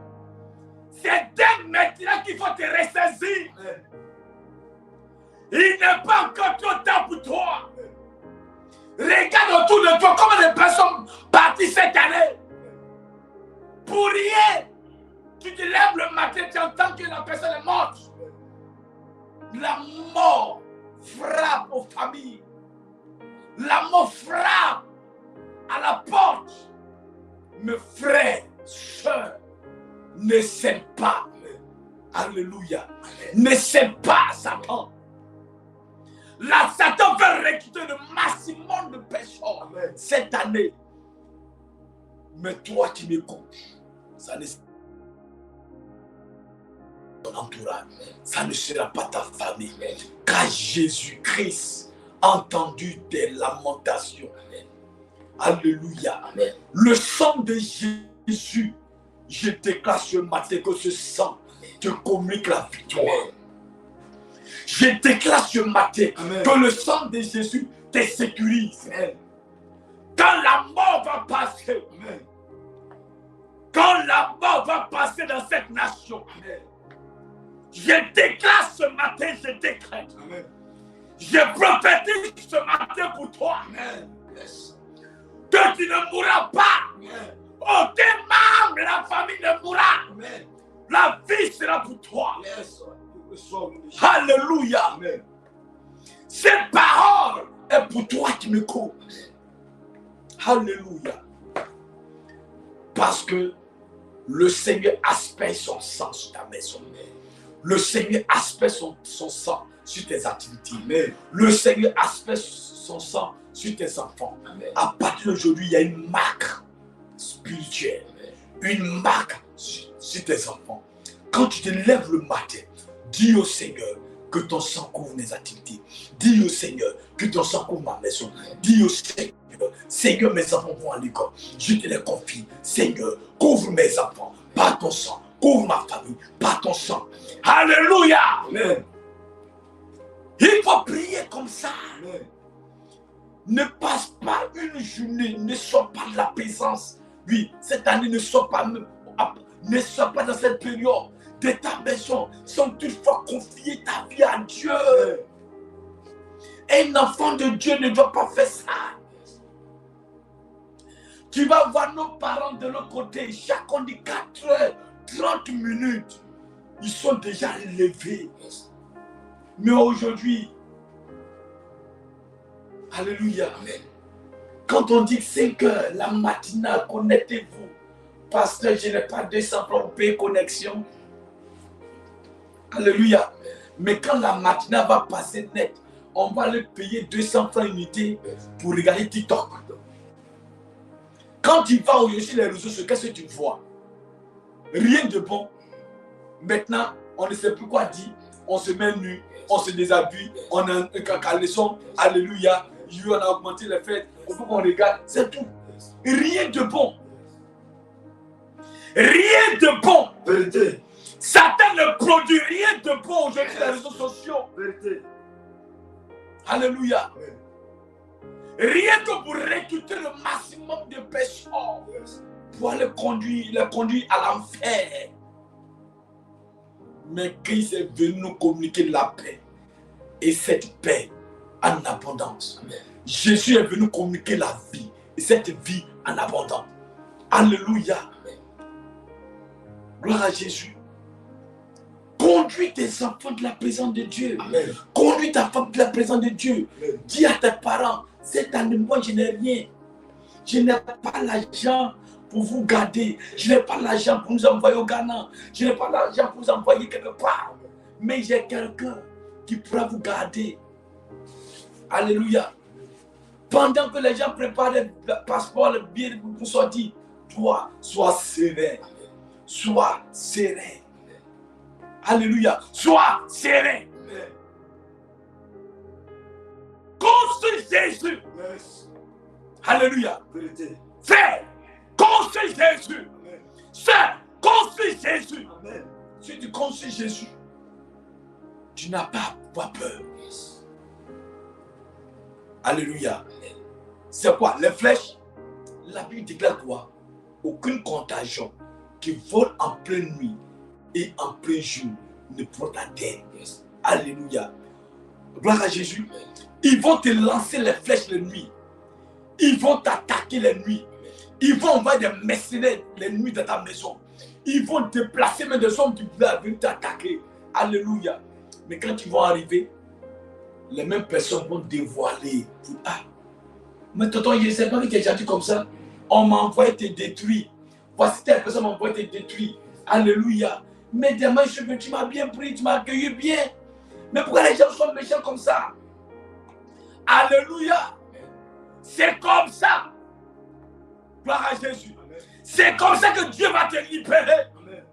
C'est dès maintenant qu'il faut te ressaisir. Il n'est pas encore trop tard pour toi. Regarde autour de toi comment les personnes parties cette année. Pour rien. Tu te lèves le matin, tu entends que la personne est morte. La mort frappe aux familles. La mort frappe à la porte. Mes frères, sœurs, ne cède pas. Alléluia. Ne cède pas à Satan. Là, Satan veut recruter le maximum de personnes cette année. Mais toi qui m'écoutes, ça ne sera pas ton entourage. Ça ne sera pas ta famille. Car Jésus-Christ a entendu tes lamentations. Alléluia. Amen. Le sang de Jésus, je déclare ce matin que ce sang te communique la victoire. Amen. Je déclare ce matin que le sang de Jésus te sécurise. Amen. Quand la mort va passer, amen. Quand la mort va passer dans cette nation, amen. Je déclare ce matin, je décrète. Amen. Je prophétise ce matin pour toi. Amen. Yes. Que tu ne mourras pas. Amen. Aucun membre de la famille ne mourra. Amen. La vie sera pour toi. Yes. qui m'écoute. Alléluia. Parce que le Seigneur asperge son sang sur ta maison. Le Seigneur asperge son sang sur tes activités. Amen. Le Seigneur asperge son sang sur tes enfants. Amen. À partir d'aujourd'hui, il y a une marque spirituelle. Amen. Une marque sur tes enfants. Quand tu te lèves le matin, dis au Seigneur que ton sang couvre mes activités. Dis au Seigneur que ton sang couvre ma maison. Dis au Seigneur, Seigneur, mes enfants vont à l'école. Je te les confie. Seigneur, couvre mes enfants par ton sang. Couvre ma famille par ton sang. Alléluia. Amen. Il faut prier comme ça. Amen. Ne passe pas une journée, ne sors pas de la présence. Oui, cette année ne sors pas dans cette période de ta maison sans toutefois confier ta vie à Dieu. Un enfant de Dieu ne doit pas faire ça. Tu vas voir nos parents de l'autre côté, chacun dit 4 heures, 30 minutes. Ils sont déjà levés. Mais aujourd'hui, alléluia, amen. Quand on dit 5 heures, la matinale, connectez-vous. Pasteur, je n'ai pas 200 francs pour payer connexion. Alléluia. Mais quand la matinale va passer net, on va le payer 200 francs unité pour regarder TikTok. Quand tu vas aujourd'hui sur les réseaux sociaux, qu'est-ce que tu vois? Rien de bon. Maintenant, on ne sait plus quoi dire. On se met nu, on se déshabille, on a un caleçon. Alléluia. On a augmenté les fêtes. Il faut qu'on regarde. C'est tout. Rien de bon. Rien de bon. Vérité. Satan ne produit rien de bon aujourd'hui sur les réseaux sociaux. Vérité. Alléluia. Amen. Rien que pour recruter le maximum de personnes pour les conduire à l'enfer. Mais Christ est venu nous communiquer la paix. Et cette paix en abondance. Amen. Jésus est venu communiquer la vie. Et cette vie en abondance. Alléluia. Amen. Gloire à Jésus. Conduis tes enfants de la présence de Dieu. Amen. Conduis ta femme de la présence de Dieu. Amen. Dis à tes parents, cette année, moi je n'ai rien. Je n'ai pas l'argent pour vous garder. Je n'ai pas l'argent pour nous envoyer au Ghana. Je n'ai pas l'argent pour vous envoyer quelque part. Mais j'ai quelqu'un qui pourra vous garder. Alléluia. Pendant que les gens préparent le passeport, le billet pour sortir, toi, sois serein. Sois serein. Alléluia. Sois serein. Construis Jésus. Yes. Alléluia. Vérité. Fais. Construis Jésus. Amen. Fais. Construis Jésus. Amen. Si tu construis Jésus, tu n'as pas peur. Yes. Alléluia. C'est quoi? Les flèches? La Bible déclare quoi? Aucune contagion qui vole en pleine nuit et en plein jour ne pourra t'atteindre. Yes. Alléluia. Gloire à Jésus. Ils vont te lancer les flèches la nuit. Ils vont t'attaquer la nuit. Ils vont envoyer des mercenaires les nuits dans ta maison. Ils vont te placer même des hommes qui veulent venir t'attaquer. Alléluia. Mais quand ils vont arriver, les mêmes personnes vont dévoiler. Ah, mais tonton, je ne sais pas que tu es gentil comme ça. On m'a envoyé te détruire. Voici telle personne m'a envoyé te détruire. Alléluia. Mais demain, tu m'as bien pris, tu m'as accueilli bien. Mais pourquoi les gens sont méchants comme ça? Alléluia. C'est comme ça. Gloire à Jésus. C'est comme ça que Dieu va te libérer. Amen.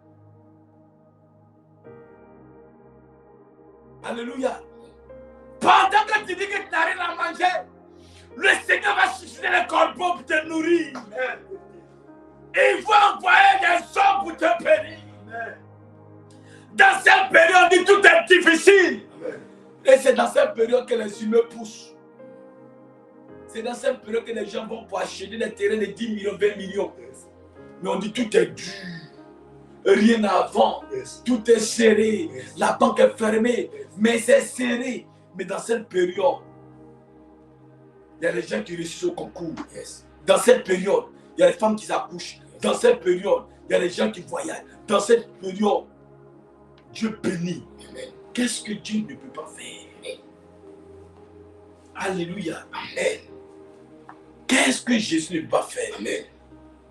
Alléluia. Pendant que tu dis que tu n'as rien à manger, le Seigneur va susciter les corbeaux pour te nourrir. Amen. Il va envoyer des hommes pour te bénir. Amen. Dans cette période, tout est difficile. Amen. Et c'est dans cette période que les humains poussent. C'est dans cette période que les gens vont pour acheter des terrains de 10 millions, 20 millions. Mais on dit tout est dur. Rien à vendre. Yes. Tout est serré. Yes. La banque est fermée. Mais c'est serré. Mais dans cette période, il y a des gens qui réussissent au concours. Yes. Dans cette période, il y a les femmes qui s'accouchent. Dans cette période, il y a les gens qui voyagent. Dans cette période, Dieu bénit. Qu'est-ce que Dieu ne peut pas faire? Alléluia. Amen. Qu'est-ce que Jésus ne peut pas faire? Amen.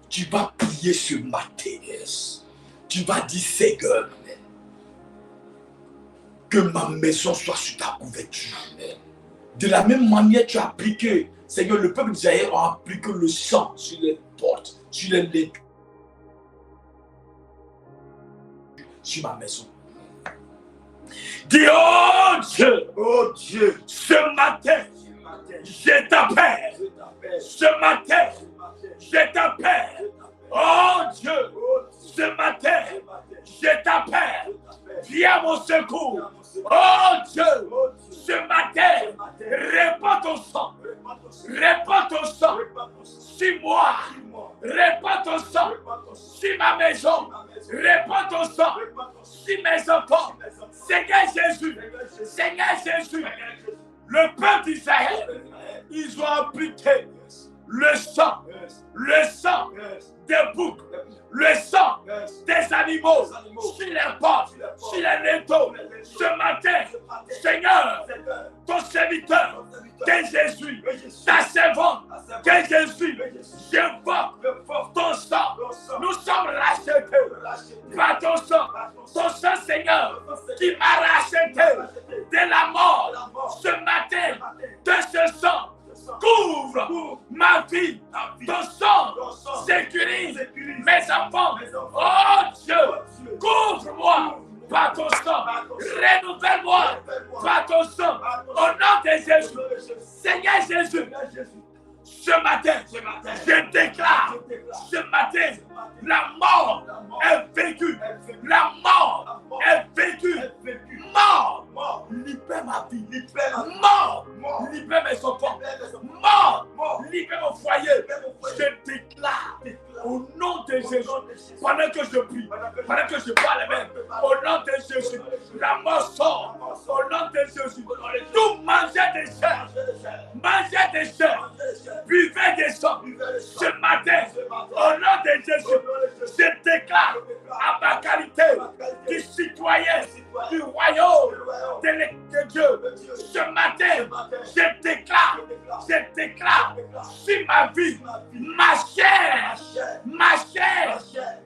Tu vas prier ce matin. Yes. Tu vas dire, Seigneur, que ma maison soit sous ta couverture. Amen. De la même manière, tu as appliqué, Seigneur, le peuple d'Israël a appliqué le sang sur les portes, sur les lits, sur ma maison. Dis, oh Dieu, Oh Dieu, ce matin, je t'appelle. Ce matin, je t'appelle. Oh Dieu, ce matin, je t'appelle. Viens mon secours. Oh Dieu, ce matin, répands ton sang. Répands ton sang sur moi. Répands ton sang sur ma maison. Répands ton sang sur mes enfants. Seigneur Jésus, Seigneur Jésus, le peuple d'Israël, ils ont appliqué le sang des boucs, le sang des animaux sur les portes, sur les linteaux. Ce matin, Seigneur, ton serviteur, que Jésus, ta servante, que Jésus, j'invoque ton sang. Nous sommes rachetés par ton sang. Ton sang, Seigneur, qui m'a racheté de la mort. Ce matin, de ce sang, couvre ma vie. Ton sang sécurise mes enfants. Oh Dieu, couvre-moi par ton sang. Renouvelle-moi par ton sang. Au nom de Jésus. Seigneur Jésus, ce matin, je déclare, ce matin, la mort est vécue. La mort est vécue. Mort, libère ma vie. Mort, libère mes enfants. Mort, libère mon foyer. Je déclare au nom de Jésus, pendant que je prie, pendant que je parle même, au nom de Jésus, la mort sort. Au nom de Jésus, tout manger des chair, mangez des chair, buvez des sang. Ce matin, au nom de Jésus, je déclare à ma qualité de citoyen du royaume de Dieu. Ce matin, je déclare sur ma vie, ma chair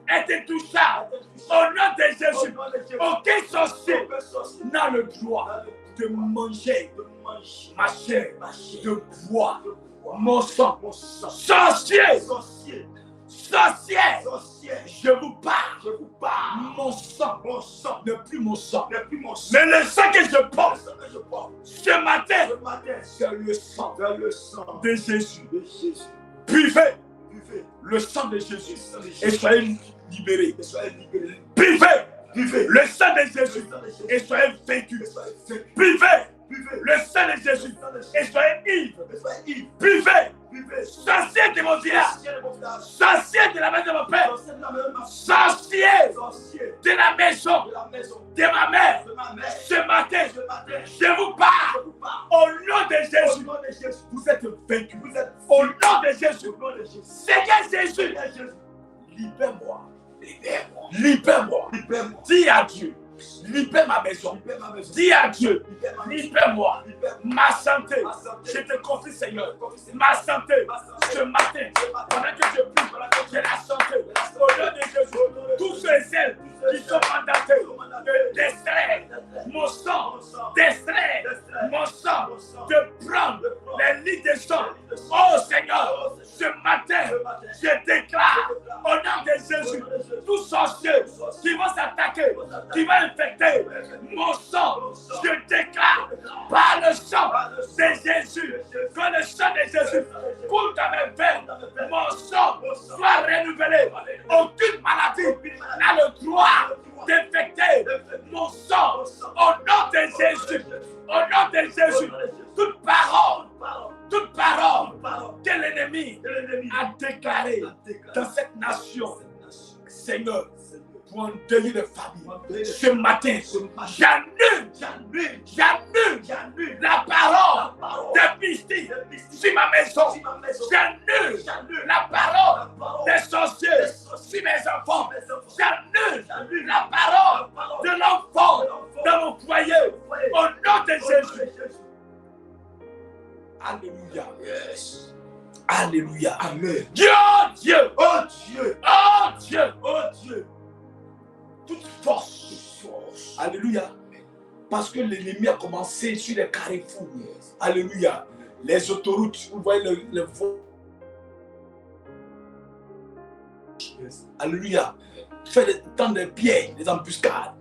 est intouchable. Au nom de Jésus, aucun sorcier n'a le droit de manger ma chair, de boire mon sang. Sorcier, je vous parle. Mon sang n'est plus mon sang. Mais le sang que je porte ce matin, c'est le sang de Jésus. Buvez le sang de Jésus et soyez libérés. Buvez le sang de Jésus et soyez vaincus. Buvez le sang de Jésus et soyez ivres. Buvez. Sorcier de mon village, sorcier de la maison de mon père, sorcier de la maison de ma mère. Ce matin, je vous parle au nom de Jésus. Vous êtes vaincus. Au nom de Jésus. Seigneur Jésus, libère-moi. Libère-moi. Dis à Dieu. Libère ma maison. Dis à Dieu, libère-moi. Ma santé, je te confie, Seigneur. Ma santé, ce matin, pendant que je prie, j'ai la santé. Au nom de Jésus, tous ceux et celles qui sont mandatés de d'extraire mon sang, d'extraire mon sang, de prendre les lits de sang. Oh Seigneur, ce matin, je déclare au nom de Jésus, tous sorciers qui vont s'attaquer, qui vont infecter mon sang, je déclare par le sang de Jésus, que le sang de Jésus coule dans mes veines, mon sang soit renouvelé. Aucune maladie n'a le droit d'infecter mon sang. Au nom de Jésus, au nom de Jésus, toute parole que l'ennemi a déclarée dans cette nation, Seigneur, pour endeuiller les familles, ce matin, j'annule la parole de pistis sur ma maison. J'annule la parole des sorciers sur mes enfants. J'annule la parole de l'enfant dans mon foyer. Au nom de Jésus. Alléluia. Alléluia. Amen. Dieu, Dieu, Oh Dieu, oh Dieu, oh Dieu, toute force. Alléluia. Parce que l'ennemi a commencé sur les carrefours. Alléluia. Les autoroutes, vous voyez le voies. Alléluia. Faire des pièges, des embuscades.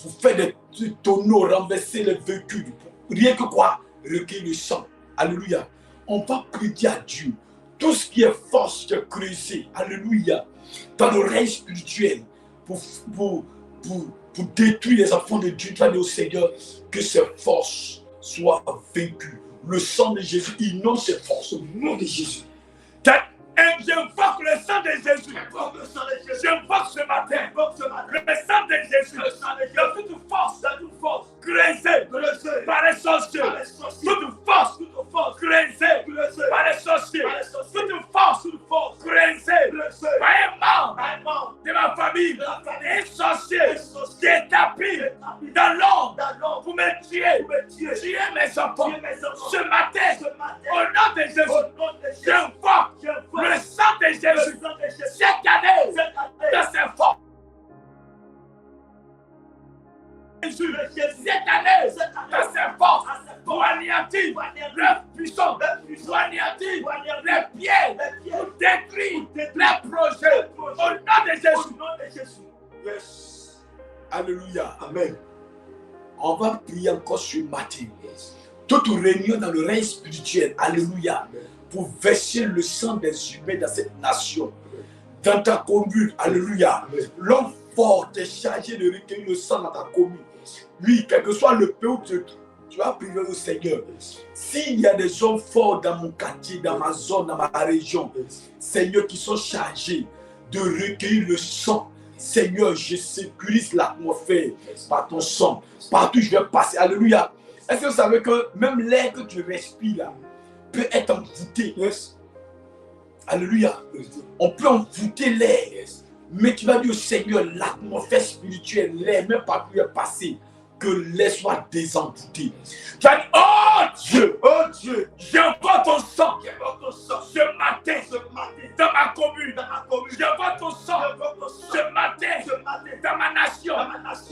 Pour faire des tonneaux, renverser les véhicules. Rien que quoi? Recueillir le sang. Alléluia. On va prier à Dieu. Tout ce qui est force qui est creusé. Alléluia. Dans l'oreille spirituelle. Pour détruire les enfants de Dieu. Tu vas dire au Seigneur que ces forces soient vaincues. Le sang de Jésus inonde ces forces. Au nom de Jésus. J'invoque le sang de Jésus. J'invoque ce matin le sang de Jésus. Dans toute force, creusée par les sorciers. Toute force creusée par les sorciers. Toute force creusée par un membre de ma famille. Un sorcier qui est tapis dans l'ombre pour me tuer mes enfants. Ce matin, au nom de Jésus, j'invoque le sang de Jésus. Cette année, dans ses forces. Jésus, cette année, dans ses forces, pour anéantir leur puissance, pour anéantir les pieds, pour détruire les projets. Au nom de Jésus. Yes. Alléluia. Amen. On va prier encore ce matin. Toute réunion dans le règne spirituel. Alléluia. Pour verser le sang des humains dans cette nation. Dans ta commune. Alléluia. L'homme fort est chargé de recueillir le sang dans ta commune. Oui, quel que soit le pays où tu vas prier au Seigneur. S'il y a des hommes forts dans mon quartier, dans ma zone, dans ma région, Seigneur, qui sont chargés de recueillir le sang. Seigneur, je sécurise l'atmosphère par ton sang. Partout où je vais passer. Alléluia. Est-ce que vous savez que même l'air que tu respires là peut être envoûté? Yes. Alléluia. On peut envoûter l'air. Yes. Mais tu vas dire au Seigneur, l'atmosphère spirituelle, l'air, même partout où il est passé, que l'air soit désenvoûté. Tu vas dire, oh Dieu, j'envoie ton sang ce matin, dans ma commune. J'envoie ton sang ce matin, dans ma nation.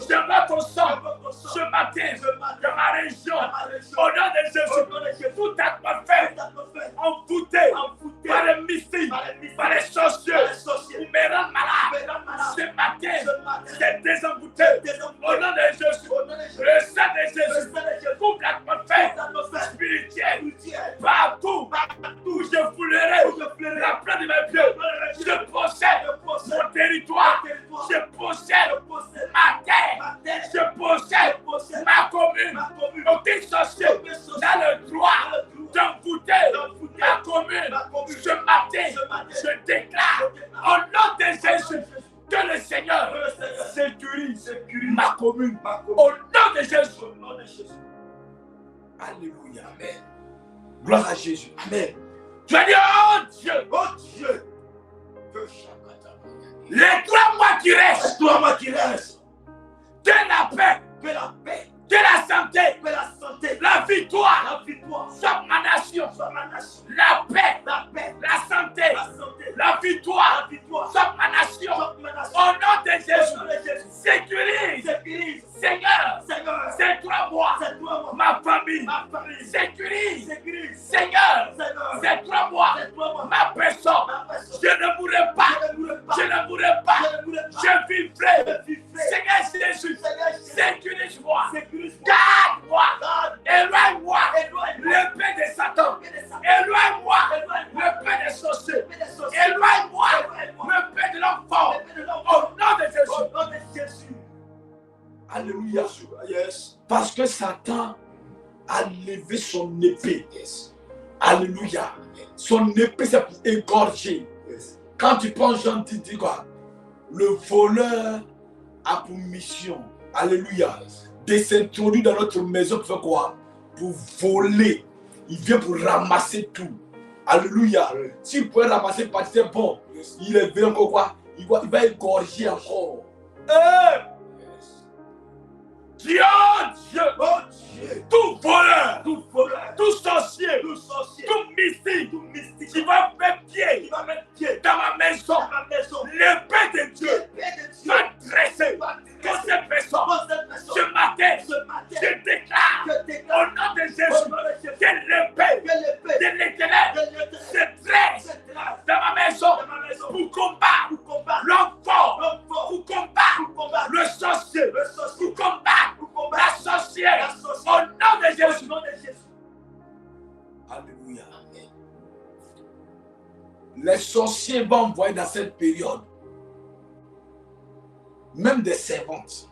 J'envoie ton sang ce matin, dans ma région. Au nom de Jésus, toute atmosphère envoûtée par les mystiques, par les sorciers, pour me rendre malade. Ce matin, c'est désenvoûté. Au nom de Jésus, le sang de Jésus coupe l'atmosphère spirituelle. Partout où je foulerai la plante de mes pieds, je possède mon territoire, je possède ma terre, je possède ma commune. Aucun sorcier n'a le droit d'envoûter ma commune. Ce matin, je déclare au nom de Jésus que le Seigneur sécurise ma commune. Au nom de Jésus. Alléluia. Amen. Gloire à Jésus. Amen. Tu as dit, oh Dieu. Les 3 mois qui restent. Que la paix. Que la santé. La victoire. Soit ma nation. La paix. La santé. La victoire. Soit ma nation. Au nom de Jésus. Sécurise. Seigneur. Ces 3 mois. Ma famille. Sécurise. Seigneur. Ces 3 mois. Ma personne. Je ne mourrai pas. Je vivrai. Seigneur Jésus. Sécurise-moi. Garde-moi. Éloigne-moi. Le paix de Satan. Éloigne-moi. Le paix des sorciers. Éloigne-moi. Le paix de l'enfant. Au nom de Jésus. Alléluia. Yes. Parce que Satan a levé son épée. Yes. Alléluia. Son épée, c'est pour égorger. Yes. Quand tu prends Jean, tu dis quoi? Le voleur a pour mission. Alléluia. De s'introduire dans notre maison pour faire quoi? Pour voler. Il vient pour ramasser tout. Alléluia. S'il pouvait ramasser une partie, c'est bon. Il est venu encore quoi? Il va égorger encore. Dieu, Oh Dieu, tout voleur, tout voleur, tout sorcier, tout sorcier, tout mystique tout mystique qui va mettre pied qui va mettre pied dans ma maison, dans ma maison, l'épée de Dieu l'épée de Dieu va dresser va contre dresser cette personne. contre cette personne. Ce matin, Ce matin, je déclare je au déclare nom de au Jésus nom de Jésus que l'épée que l'épée de l'Éternel de l'Éternel se dresse se trace dans ma maison dans ma maison pour combattre pour combattre l'homme fort, l'homme fort, pour combattre pour combattre le sorcier, le sorcier, pour combattre pour la combattre sorcière la sorcière. au nom de Au Jésus. nom de Jésus. Alléluia. Les sorciers vont envoyer dans cette période même des servantes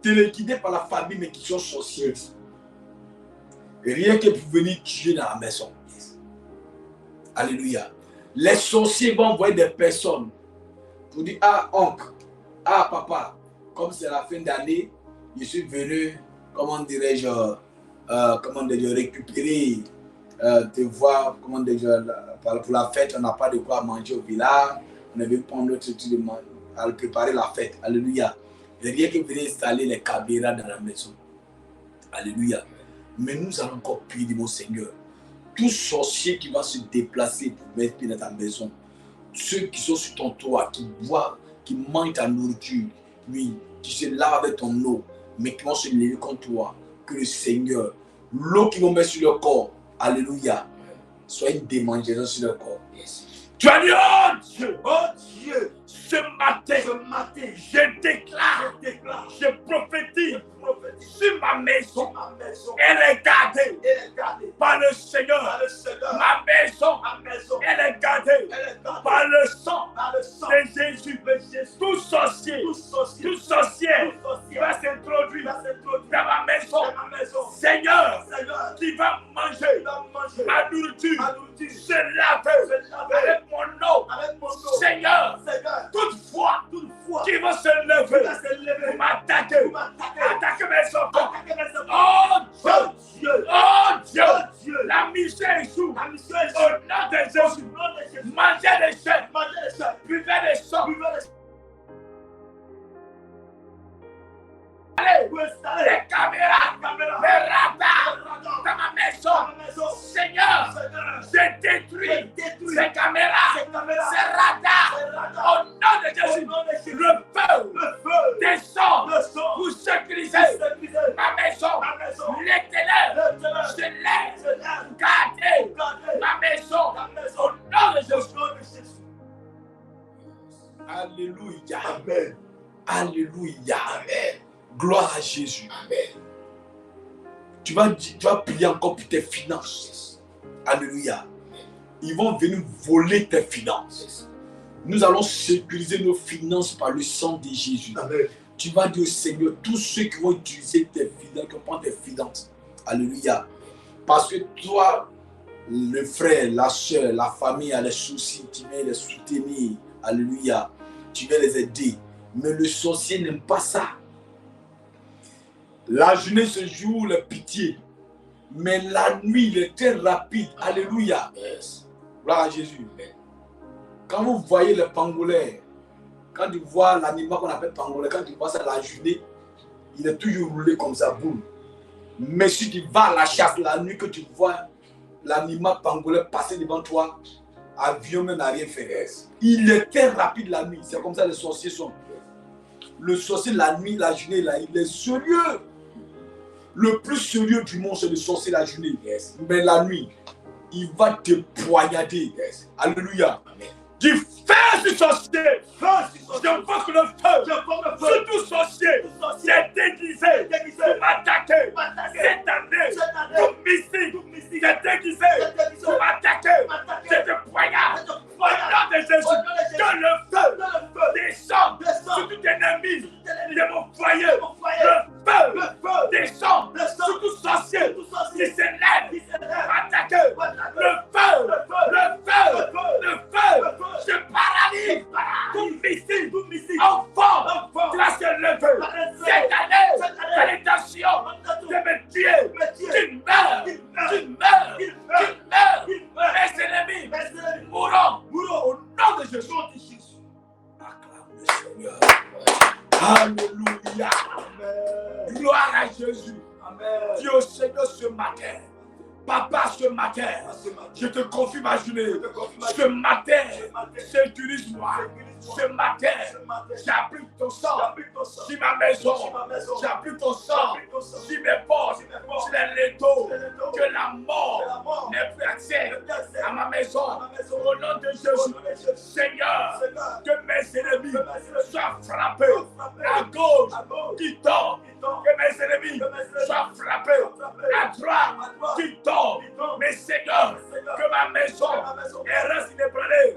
téléguidées par la famille mais qui sont sorcières. Et rien que pour venir tuer dans la maison. Alléluia. Les sorciers vont envoyer des personnes pour dire: ah oncle, ah papa, comme c'est la fin d'année, je suis venu, comment dirais-je, récupérer, te voir, comment dirais-je, pour la fête, on n'a pas de quoi manger au village, on avait prendre notre truc de manger, à préparer la fête. Alléluia. Et rien que venir installer les caméras dans la maison. Alléluia. Mais nous allons encore prier, mon Seigneur. Tout sorcier qui va se déplacer pour mettre pied dans ta maison, ceux qui sont sur ton toit, qui boivent, qui mangent ta nourriture, oui, qui se lavent avec ton eau, mais qui vont se lever contre toi, que le Seigneur, l'eau qu'ils vont mettre sur leur corps, alléluia, soit une démangeaison sur leur corps. Tu as dit: oh Dieu, ce matin, je déclare, je prophétise sur ma maison, elle est gardée par le Seigneur. Ma maison, elle est gardée par le sang de Jésus. Tout sorcier, tout sorcière qui va s'introduire dans ma maison, Seigneur, qui va manger ma nourriture, se laver avec mon eau, Seigneur, toutefois, qui va se lever pour m'attaquer, attaquer mes enfants. Oh Dieu, la mission est sous. Au nom de Jésus, mangez les chaînes, buvez les sangs. Allez, les caméras, les radars dans ma maison. Seigneur, je détruis ces caméras, ces radars. Au nom de Jésus, le feu descend pour sécuriser ma maison. L'Éternel se lève pour garder ma maison. Au nom de Jésus. Alléluia. Amen. Alléluia. Amen. Gloire à Jésus. Amen. Tu vas prier encore pour tes finances. Alléluia. Ils vont venir voler tes finances. Nous allons sécuriser nos finances par le sang de Jésus. Amen. Tu vas dire au Seigneur, tous ceux qui vont utiliser tes finances, qui vont prendre tes finances. Alléluia. Parce que toi, le frère, la soeur, la famille a des soucis, tu viens les soutenir. Alléluia. Tu viens les aider. Mais le sorcier n'aime pas ça. La journée se joue la pitié, mais la nuit il est très rapide. Alléluia. Gloire à Jésus. Quand vous voyez le pangolin, quand tu vois l'animal qu'on appelle pangolin, quand tu vois ça la journée, il est toujours roulé comme ça, boum. Mais si tu vas à la chasse la nuit, que tu vois l'animal pangolin passer devant toi, avion même n'a rien fait. Il est très rapide la nuit. C'est comme ça les sorciers sont. Le sorcier la nuit, la journée, là, il est sérieux. Le plus sérieux du monde, c'est le sorcier la journée. Mais la nuit, il va te poignarder. Alléluia. Du feu du sorcier. Je veux que le feu, surtout sorcier, c'est déguisé pour m'attaquer. Cette année, tout mystique, c'est déguisé pour m'attaquer. C'est te poignarde. Au nom de Jésus, que le feu descende sur tout ennemi de mon foyer. Le feu descend sur tout sorcier qui s'élève pour m'attaquer. Le feu, je paralyse tout mystique, enfant, tu vas se lever. Cette année, fais l'intention de me tuer. Tu meurs. Mes ennemis mourront au nom de Jésus. Acclame le Seigneur. Alléluia. Gloire à Jésus. Amen. Dis au Seigneur ce matin. Papa, ce matin, je te confie ma journée. Ce matin, sécurise-moi. Ce matin, j'applique ton sang sur ma maison. J'applique ton sang sur mes portes, sur les létaux. Que la mort n'ait plus accès à ma maison. Au nom de Jésus, Seigneur, que mes ennemis soient frappés à gauche, qui tombe. Que mes ennemis soient frappés à droite, qui tombe. Mais Seigneur, que ma maison reste inébranlée.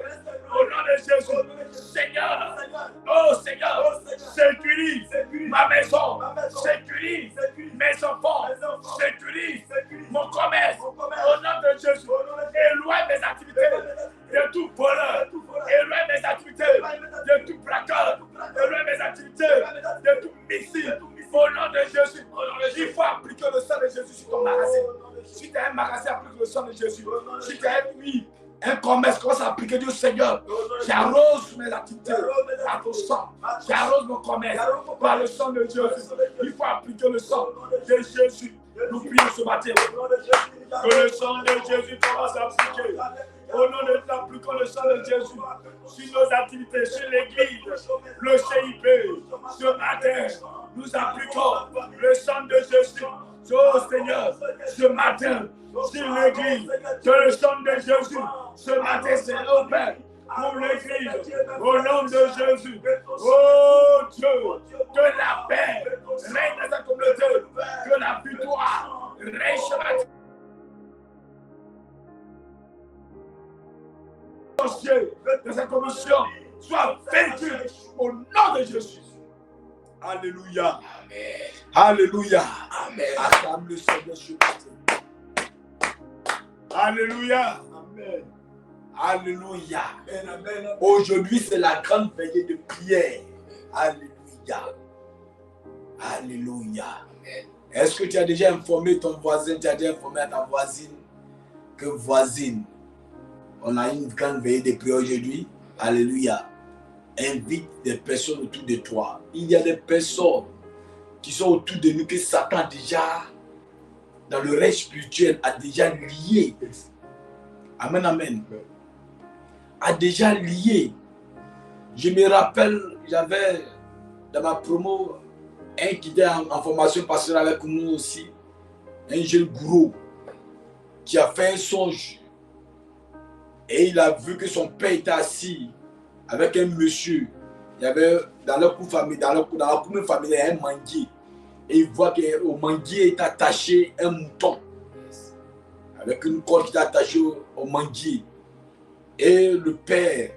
Au nom de Jésus, Seigneur, oh Seigneur, sécurise ma maison, sécurise mes enfants, sécurise mon commerce. Au nom de Jésus, éloigne mes activités de tout voleur, éloigne mes activités de tout braqueur, éloigne mes activités de tout missile. Au nom de Jésus, il faut appliquer le sang de Jésus sur ton magasin. Si tu as un magasin, applique le sang de Jésus. Si tu as un commerce, commence à appliquer Dieu Seigneur. J'arrose mes activités par ton sang. J'arrose mon commerce par le sang de Jésus. Il faut appliquer le sang de Jésus. Nous prions ce matin. Que le sang de Jésus commence à appliquer. Au nom de Dieu, appliquons le sang de Jésus sur nos activités, sur l'église, le CIP. Ce matin, nous appliquons le sang de Jésus. Oh Seigneur, ce matin, sur l'église, que le sang de Jésus, ce matin, c'est ouvert pour l'église. Au nom de Jésus, oh Dieu, que la paix règne dans sa communauté, que la victoire règne sur la terre. De sa commission soit vaincu au nom de Jésus. Alléluia. Amen. Alléluia. Amen. Acclame le Seigneur ce matin. Alléluia. Amen. Alléluia. Amen. Aujourd'hui, c'est la grande veillée de prière. Alléluia. Alléluia. Amen. Est-ce que tu as déjà informé ton voisin, tu as déjà informé à ta voisine que voisine, on a une grande veillée de prière aujourd'hui. Alléluia. Invite des personnes autour de toi. Il y a des personnes qui sont autour de nous que Satan déjà, dans le règne spirituel, a déjà lié. Amen, amen. A déjà lié. Je me rappelle, j'avais dans ma promo un qui était en formation pastorale avec nous aussi, un jeune gourou qui a fait un songe. Et il a vu que son père était assis avec un monsieur. Il y avait dans leur couple familial, dans la commune familiale, un manguier. Et il voit qu'au manguier est attaché un mouton. Avec une corde qui est attachée au manguier. Et le père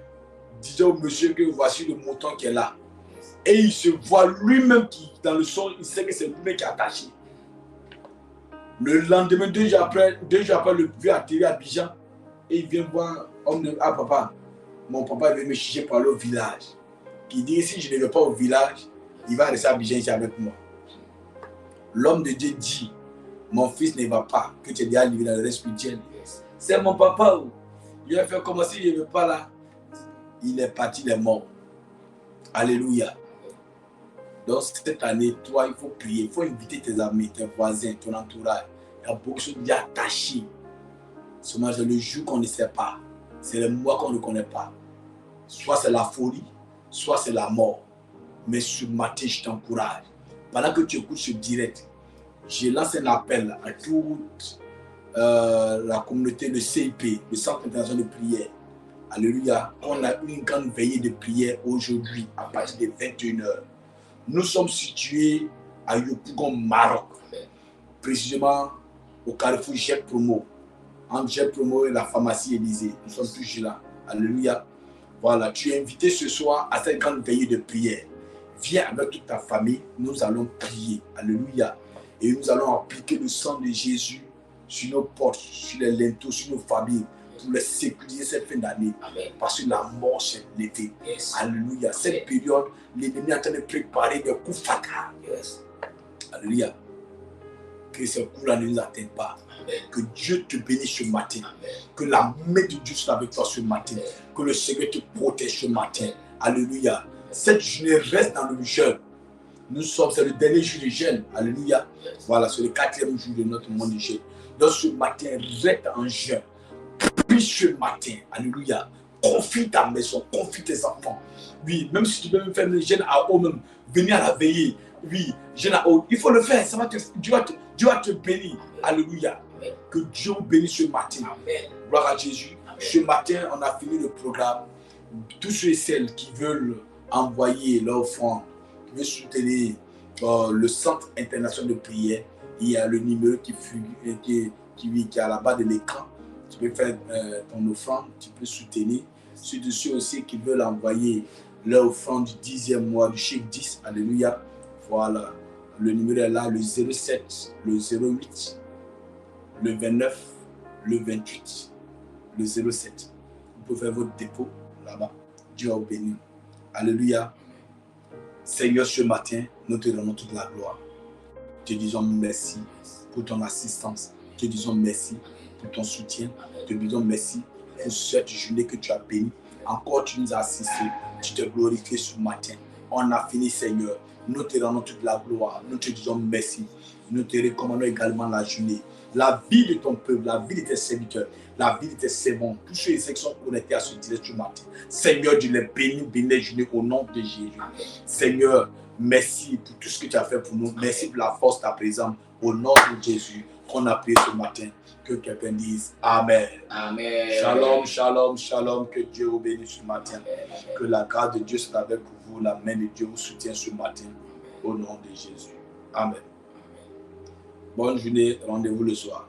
disait au monsieur que voici le mouton qui est là. Et il se voit lui-même qui, dans le son, il sait que c'est lui-même qui est attaché. Le lendemain, 2 jours après, le vieux atterrit à Abidjan. Et il vient voir, ah papa, mon papa veut me chercher par le village. Il dit, si je ne vais pas au village, il va rester à Abidjan ici avec moi. L'homme de Dieu dit, mon fils ne va pas, que tu es déjà livré dans le reste spirituel. C'est mon papa. Il a fait comme si il ne veut pas là. Il est parti, il est mort. Alléluia. Donc cette année, toi, il faut prier, il faut inviter tes amis, tes voisins, ton entourage. Il y a beaucoup de choses déjà attachées. Seulement, c'est le jour qu'on ne sait pas. C'est le mois qu'on ne connaît pas. Soit c'est la folie, soit c'est la mort. Mais ce matin, je t'encourage. Pendant que tu écoutes ce direct, je lance un appel à toute la communauté de CIP, le Centre international de prière. Alléluia. On a une grande veillée de prière aujourd'hui à partir de 21h. Nous sommes situés à Yopougon, Maroc. Précisément au carrefour Jet Promo. Entre Jet Promo et la pharmacie Élysée. Nous sommes toujours là. Alléluia. Voilà, tu es invité ce soir à cette grande veillée de prière. Viens avec toute ta famille, nous allons prier. Alléluia. Et nous allons appliquer le sang de Jésus sur nos portes, sur les linteaux, sur nos familles, pour les sécuriser cette fin d'année. Parce que la mort s'est levée. Yes. Alléluia. Cette période, l'ennemi est en train de préparer des coups fatals. Yes. Alléluia. Que ces coups-là ne nous atteignent pas. Amen. Que Dieu te bénisse ce matin. Amen. Que la main de Dieu soit avec toi ce matin. Amen. Que le Seigneur te protège ce matin. Alléluia. Cette journée reste dans le jeûne. c'est le dernier jour de jeûne. Alléluia. Voilà, c'est le 4e jour de notre mois de jeûne. Donc ce matin, reste en jeûne. Puis ce matin, alléluia, confie ta maison, confie tes enfants. Oui, même si tu peux me faire le jeûne à haut même, venir à la veillée. Oui, jeûne à haut. Il faut le faire. Ça va Dieu va te bénir. Alléluia. Que Dieu vous bénisse ce matin. Gloire à Jésus. Ce matin, on a fini le programme. Tous ceux et celles qui veulent envoyer leur offrande, qui veulent soutenir le Centre international de prière, il y a le numéro qui est à la bas de l'écran. Tu peux faire ton offrande, tu peux soutenir. Ceux de ceux aussi qui veulent envoyer leur offrande du 10e mois, du chèque 10, alléluia. Voilà, le numéro est là, le 07, le 08, le 29, le 28, le 07. Vous pouvez faire votre dépôt là-bas. Dieu va vous bénir. Alléluia. Seigneur, ce matin, nous te donnons toute la gloire. Te disons merci pour ton assistance. Te disons merci pour ton soutien. Te disons merci pour cette journée que tu as bénie. Encore, tu nous as assistés. Tu te glorifies ce matin. On a fini, Seigneur. Nous te rendons toute la gloire. Nous te disons merci. Nous te recommandons également la journée. La vie de ton peuple, la vie de tes serviteurs, la vie de tes servants, tous ceux qui sont connectés à ce direct ce matin. Seigneur, Dieu les bénis, bénis les journées au nom de Jésus. Seigneur, merci pour tout ce que tu as fait pour nous. Merci pour la force de ta présence. Au nom de Jésus, qu'on a prié ce matin. Que quelqu'un dise Amen. Amen. Shalom, shalom, shalom. Que Dieu vous bénisse ce matin. Que la grâce de Dieu soit avec vous. La main de Dieu vous soutient ce matin. Au nom de Jésus. Amen. Bonne journée. Rendez-vous le soir.